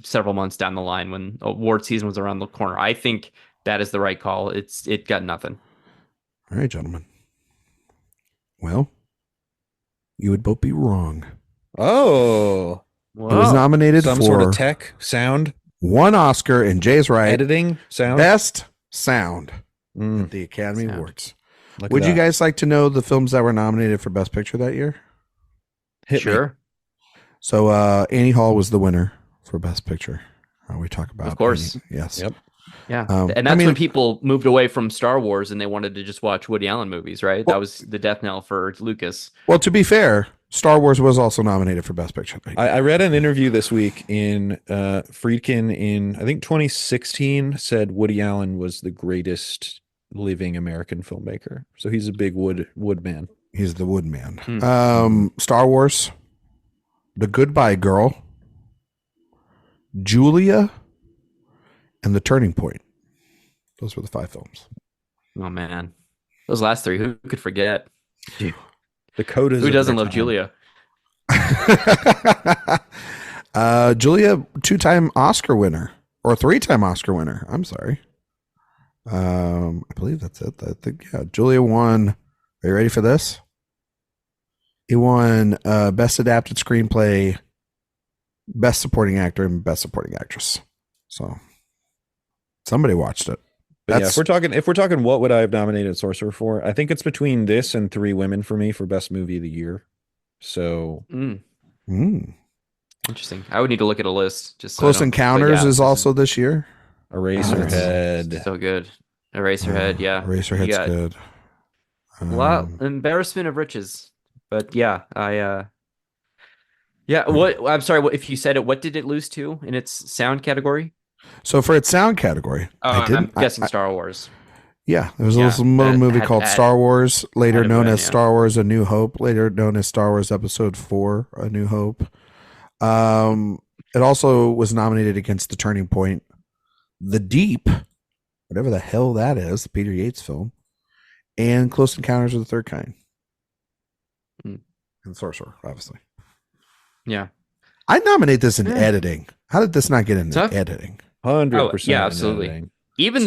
several months down the line when award season was around the corner. I think that is the right call. It got nothing. All right, gentlemen. Well, you would both be wrong. Oh, It was nominated some for sort of tech, sound, 1 Oscar, and Jay's right. editing, sound. Best sound Mm, at the Academy Sound. Awards. look at Would you that. guys like to know the films that were nominated for Best Picture that year? Hit me. Sure. So Annie Hall was the winner for Best Picture. We talk about, Of course. Annie. Yes. Yep. Yeah. I And that's mean- when people moved away from Star Wars and they wanted to just watch Woody Allen movies, right? Well- That was the death knell for Lucas. Well, to be fair, Star Wars was also nominated for Best Picture. I read an interview this week in Friedkin in I think 2016 said Woody Allen was the greatest living American filmmaker. So he's a big wood man. He's the Woodman. Hmm. Star Wars, The Goodbye Girl, Julia, and The Turning Point. Those were the 5 films. Oh man. Those last 3, who could forget? Dakotas. Who of doesn't their love time. Julia? Julia, 2-time Oscar winner or 3-time Oscar winner. I'm sorry. I believe that's it. I think, yeah, Julia won. Are you ready for this? He won Best Adapted Screenplay, Best Supporting Actor, and Best Supporting Actress. So somebody watched it. But yeah, if we're talking what would I have nominated Sorcerer for? I think it's between this and 3 Women for me for best movie of the year. So Interesting. I would need to look at a list. Just so I Close don't- Encounters but yeah, is also this year. Eraserhead. so good. Eraserhead, yeah. Eraserhead's You got good. A lot embarrassment of riches. But yeah, what I'm sorry, if you said it, what did it lose to in its sound category? So for its sound category, I'm guessing Star Wars. Yeah, there was Yeah, a little movie had- called had- Star Wars, later had a known win, as yeah. Star Wars: A New Hope, later known as Star Wars Episode 4: A New Hope. It also was nominated against The Turning Point, The Deep, whatever the hell that is, the Peter Yates film, and Close Encounters of the Third Kind, and Sorcerer, obviously. Yeah. I'd nominate this in Yeah. editing. How did this not get into Tough. editing? 100%. yeah, absolutely. Even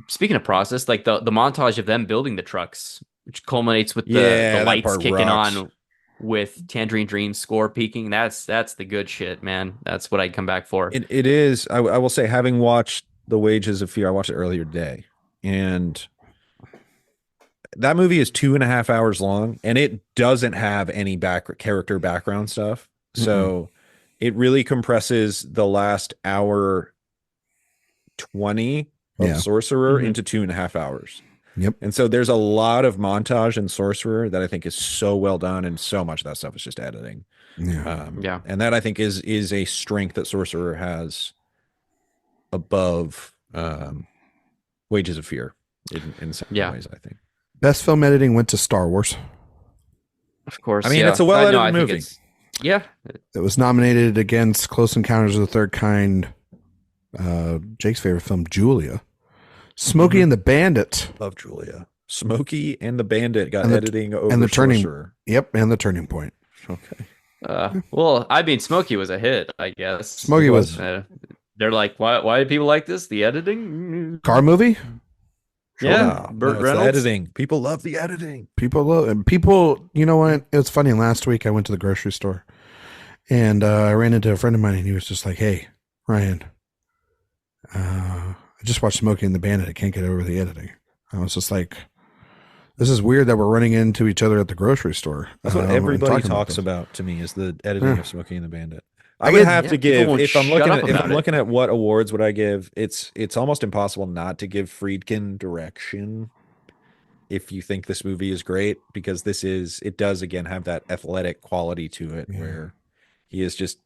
speaking of process, like the montage of them building the trucks, which culminates with the that lights part kicking rocks. on with Tangerine Dream's score peaking. That's the good shit, man. That's what I'd come back for. It is. I will say, having watched The Wages of Fear, I watched it earlier today, and that movie is 2.5 hours long, and it doesn't have any character background stuff. So it really compresses the last hour 20 of Yeah. Sorcerer into 2.5 hours. Yep. And so there's a lot of montage in Sorcerer that I think is so well done, and so much of that stuff is just editing. Yeah. Yeah. And that I think is a strength that Sorcerer has above Wages of Fear in some ways, I think. Best film editing went to Star Wars. Of course. I mean, yeah. it's a well-edited I think movie. Yeah. It was nominated against Close Encounters of the Third Kind, Jake's favorite film, Julia, Smokey and the Bandit. Love Julia. Smokey and the Bandit got And the- editing over and the turning- Sorcerer. Yep, and The Turning Point. Okay. Well, I mean, Smokey was a hit, I guess. Smokey was. They're like, why do people like this? The editing? Car movie? Yeah. Wow. Burt No, it's the Reynolds. editing. People love the editing. People, you know what? It was funny. Last week I went to the grocery store and I ran into a friend of mine and he was just like, "Hey, Ryan, I just watched Smokey and the Bandit. I can't get over the editing." I was just like, this is weird that we're running into each other at the grocery store. That's what and everybody talking talks this. about to me is the editing Yeah. of Smokey and the Bandit. I I would get- have yeah, to people give won't if I'm shut looking up at about it. what awards would I give, it's almost impossible not to give Friedkin direction if you think this movie is great, because it does again have that athletic quality to it Yeah. where he is just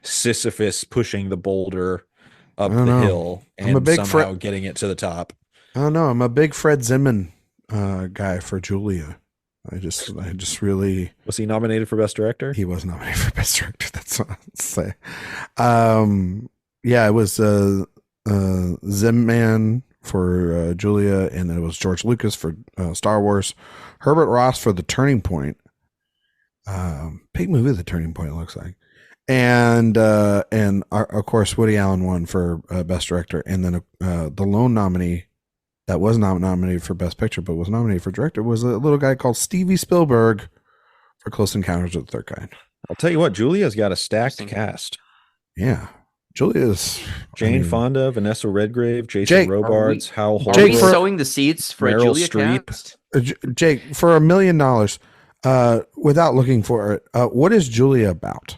Sisyphus pushing the boulder up I the don't know. hill I'm a and big somehow getting it to the top. I don't know. I'm a big Fred Zinman guy for Julia. I just really. Was he nominated for Best Director? He was nominated for Best Director. That's what I'd say. Yeah, it was Zimman for Julia, and then it was George Lucas for Star Wars, Herbert Ross for The Turning Point. Big movie, The Turning Point, it looks like. And of course, Woody Allen won for Best Director, and then the lone nominee that was not nominated for Best Picture, but was nominated for Director, was a little guy called Stevie Spielberg for Close Encounters of the Third Kind. I'll tell you what, Julia's got a stacked cast. Yeah. Julia's Jane Fonda, Vanessa Redgrave, Jason Robards, Hal Holbrook. Are we sowing the seeds for Meryl a Julia Streep. cast? Jake, for $1 million, without looking for it, what is Julia about?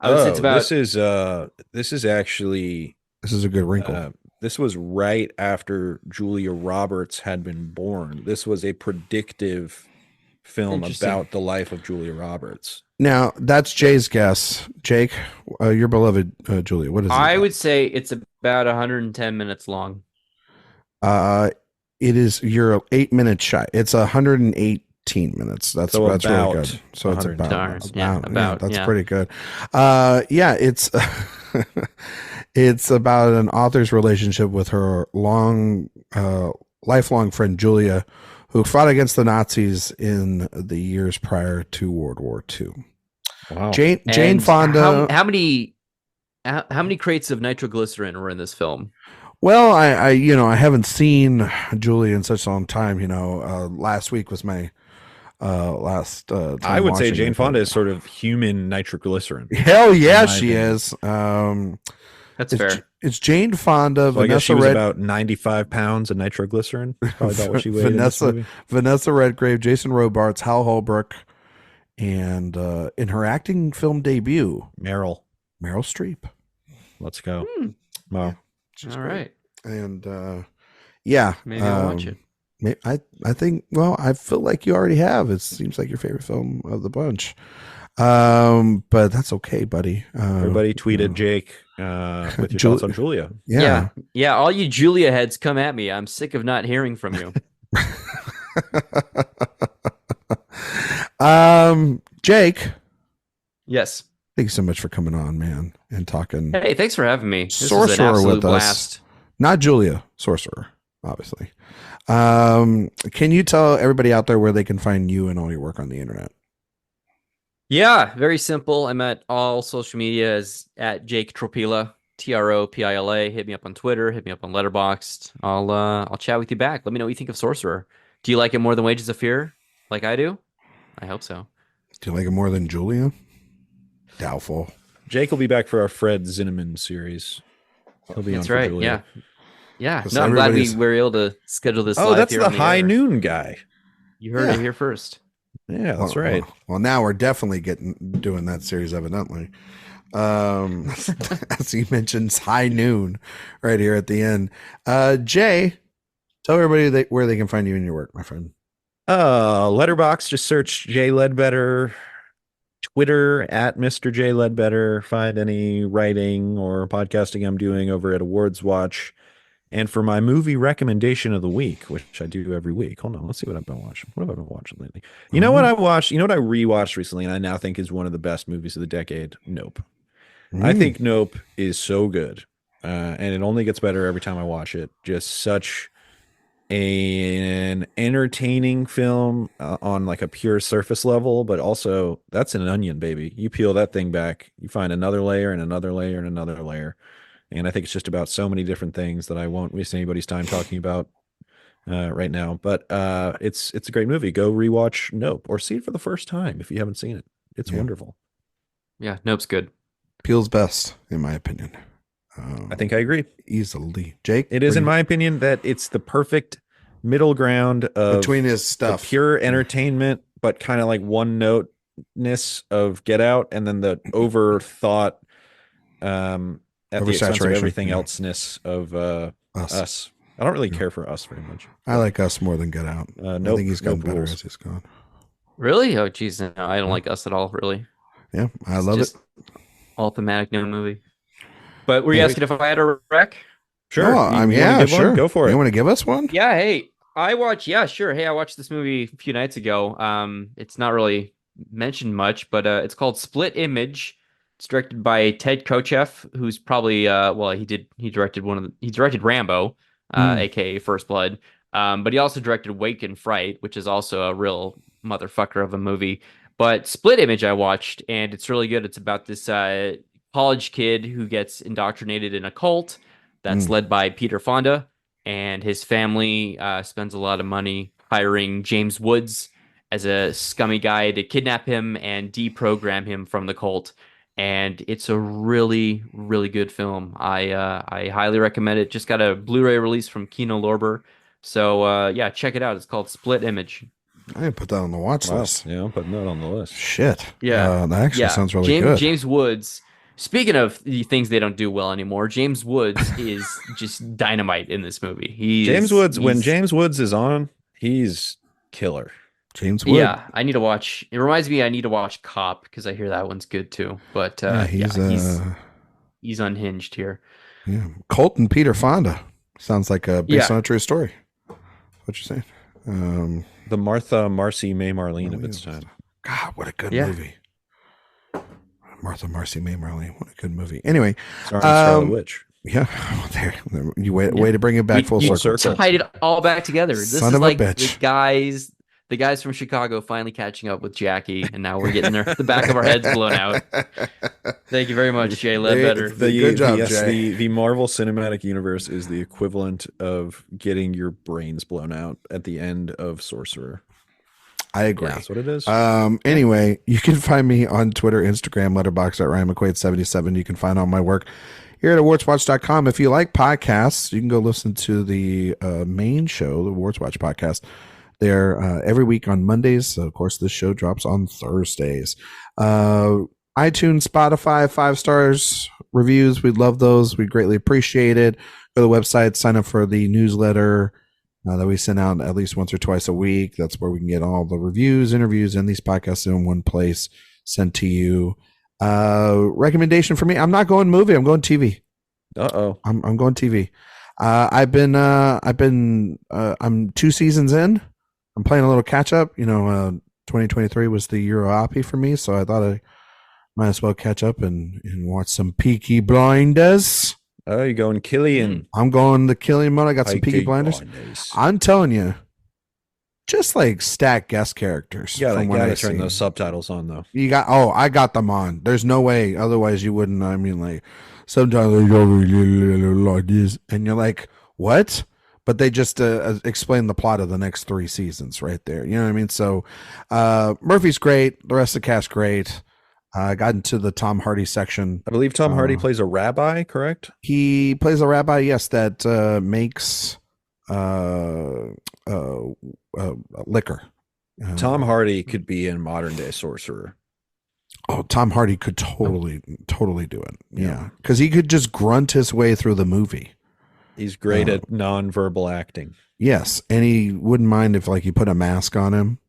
I would say it's about. This is actually This is a good wrinkle. this was right after Julia Roberts had been born. This was a predictive film about the life of Julia Roberts. Now, that's Jay's guess. Jake, your beloved Julia, what is it? I would say it's about 110 minutes long. It is, you're 8 minutes shy. It's 118 minutes. That's really good. So it's about that's pretty good. Yeah, it's it's about an author's relationship with her lifelong friend Julia, who fought against the Nazis in the years prior to World War II. Wow. Jane Fonda. How many crates of nitroglycerin were in this film? Well, I haven't seen Julia in such a long time. Last week was my last time I would say watching Jane it. Fonda is sort of human nitroglycerin. Hell yeah, she is. That's fair. It's Jane Fonda. So I guess she was about 95 pounds of nitroglycerin. That's probably about what she weighed. Vanessa Redgrave, Jason Robards, Hal Holbrook, and in her acting film debut, Meryl Streep. Let's go. Wow. All right. And yeah, maybe I'll watch it. I think. Well, I feel like you already have. It seems like your favorite film of the bunch. But that's okay, buddy. Everybody tweeted Jake with your thoughts on Julia. Yeah. All you Julia heads, come at me. I'm sick of not hearing from you. Jake. Yes. Thank you so much for coming on, man, and talking. Hey, thanks for having me. This Sorcerer was an with blast. us. Not Julia, Sorcerer, obviously. Can you tell everybody out there where they can find you and all your work on the internet? Yeah, very simple. I'm at all social media as at Jape Tropila, Tropila. Hit me up on Twitter. Hit me up on Letterboxd. I'll chat with you back. Let me know what you think of Sorcerer. Do you like it more than Wages of Fear, like I do? I hope so. Do you like it more than Julia? Doubtful. Jake will be back for our Fred Zinnemann series. He'll be That's on for right. Julia. Yeah. No, I'm glad we were able to schedule this. Oh, live that's here the on high air. noon guy. You heard it here first. Yeah, that's right. Well, now we're definitely doing that series, evidently. As he mentions, high noon right here at the end. Jay, tell everybody where they can find you and your work, my friend. Letterboxd, just search J Ledbetter. Twitter at Mr. J Ledbetter. Find any writing or podcasting I'm doing over at AwardsWatch. And for my movie recommendation of the week, which I do every week. Hold on, let's see what I've been watching. What have I been watching lately? You know what I watched? You know what I rewatched recently, and I now think is one of the best movies of the decade? Nope. I think Nope is so good. And it only gets better every time I watch it. Just such an entertaining film on like a pure surface level, but also that's an onion, baby. You peel that thing back, you find another layer and another layer and another layer. And I think it's just about so many different things that I won't waste anybody's time talking about right now. But it's a great movie. Go rewatch Nope or see it for the first time if you haven't seen it. It's wonderful. Yeah, Nope's good. Peel's best, in my opinion. I think I agree. Easily. Jake? It is, in my opinion, that it's the perfect middle ground of between his stuff. Pure entertainment, but kind of like one noteness of Get Out, and then the overthought at the expense of everything elseness of us. I don't really care for Us very much. I like Us more than Get Out. I think he's gotten better as he's gone. Really? Oh, geez, no, I don't like Us at all. Really? Yeah, I love it. All thematic, no movie. But were you asking if I had a rec? Sure. Oh, You I mean, wanna yeah, give one? sure. Go for it. You want to give us one? Yeah, hey, yeah, sure. Hey, I watched this movie a few nights ago. It's not really mentioned much, but it's called Split Image. It's directed by Ted Kochev, who's probably well, he directed Rambo, Mm. aka First Blood. But he also directed Wake and Fright, which is also a real motherfucker of a movie. But Split Image I watched, and it's really good. It's about this college kid who gets indoctrinated in a cult that's Mm. led by Peter Fonda, and his family spends a lot of money hiring James Woods as a scummy guy to kidnap him and deprogram him from the cult. And it's a really, really good film. I highly recommend it. Just got a Blu-ray release from Kino Lorber. So yeah, check it out. It's called Split Image. I didn't put that on the watch list. Yeah, I'm putting that on the list. Shit. Yeah. That actually Yeah. sounds really good. James Woods. Speaking of the things they don't do well anymore, James Woods is just dynamite in this movie. When James Woods is on, he's killer. James Wood. Yeah, I need to watch. It reminds me I need to watch Cop because I hear that one's good too. But he's unhinged here. Yeah. Colt and Peter Fonda. Sounds like based on a true story. What you're saying? The Martha, Marcy, May, Marlene of its time. God, what a good movie. Martha, Marcy, May, Marlene. What a good movie. Anyway. Scarlet Witch. Yeah. There. You way to bring it back full circle. Tied it all back together. This Son is of a like bitch. the guys from Chicago finally catching up with Jackie, and now we're getting the back of our heads blown out. Thank you very much, Jay Ledbetter. Good job, Jay. The Marvel Cinematic Universe is the equivalent of getting your brains blown out at the end of Sorcerer. I agree. Yeah, that's what it is. Anyway, you can find me on Twitter, Instagram, Letterboxd at Ryan McQuade 77. You can find all my work here at AwardsWatch.com. If you like podcasts, you can go listen to the main show, the AwardsWatch podcast. They're every week on Mondays. Of course, this show drops on Thursdays. iTunes, Spotify, 5 stars reviews. We'd love those. We greatly appreciate it. Go to the website, sign up for the newsletter that we send out at least once or twice a week. That's where we can get all the reviews, interviews, and these podcasts in one place sent to you. Recommendation for me: I'm not going movie. I'm going TV. I'm going TV. I'm 2 seasons in. I'm playing a little catch up. 2023 was the year of Oppie for me, so I thought I might as well catch up and watch some Peaky Blinders. Oh, you're going Killian. I'm going the Killian mode. I got some Peaky Blinders. I'm telling you, just like stacked guest characters. You gotta turn those subtitles on though. I got them on. There's no way. Otherwise you wouldn't. I mean, like sometimes they go like this and you're like, what? But they just explain the plot of the next 3 seasons right there. You know what I mean? So Murphy's great. The rest of the cast great. I got into the Tom Hardy section. I believe Tom Hardy plays a rabbi, correct? He plays a rabbi, yes, that makes liquor. Tom Hardy could be in modern day Sorcerer. Oh, Tom Hardy could totally do it. Yeah. Because he could just grunt his way through the movie. He's great at non-verbal acting. Yes. And he wouldn't mind if you put a mask on him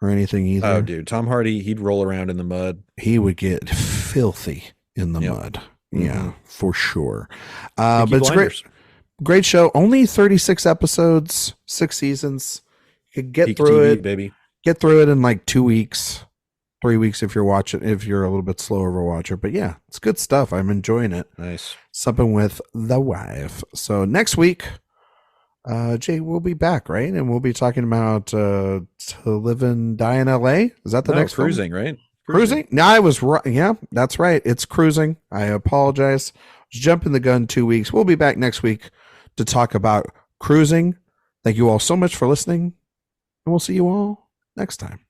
or anything either. Oh, dude. Tom Hardy, he'd roll around in the mud. He would get filthy in the mud. Yeah, for sure. But it's great show. Only 36 episodes, 6 seasons. You could get through TV, it, baby. Get through it in like 2 weeks, 3 weeks if you're a little bit slower of a watcher. But yeah, it's good stuff. I'm enjoying it. Nice. Supping with the wife. So next week, Jay, we'll be back, right? And we'll be talking about To Live and Die in LA. Is that the next Cruising, film? right? Cruising? No, I was right. Yeah, that's right. It's Cruising. I apologize. Was jumping the gun 2 weeks. We'll be back next week to talk about Cruising. Thank you all so much for listening, and we'll see you all next time.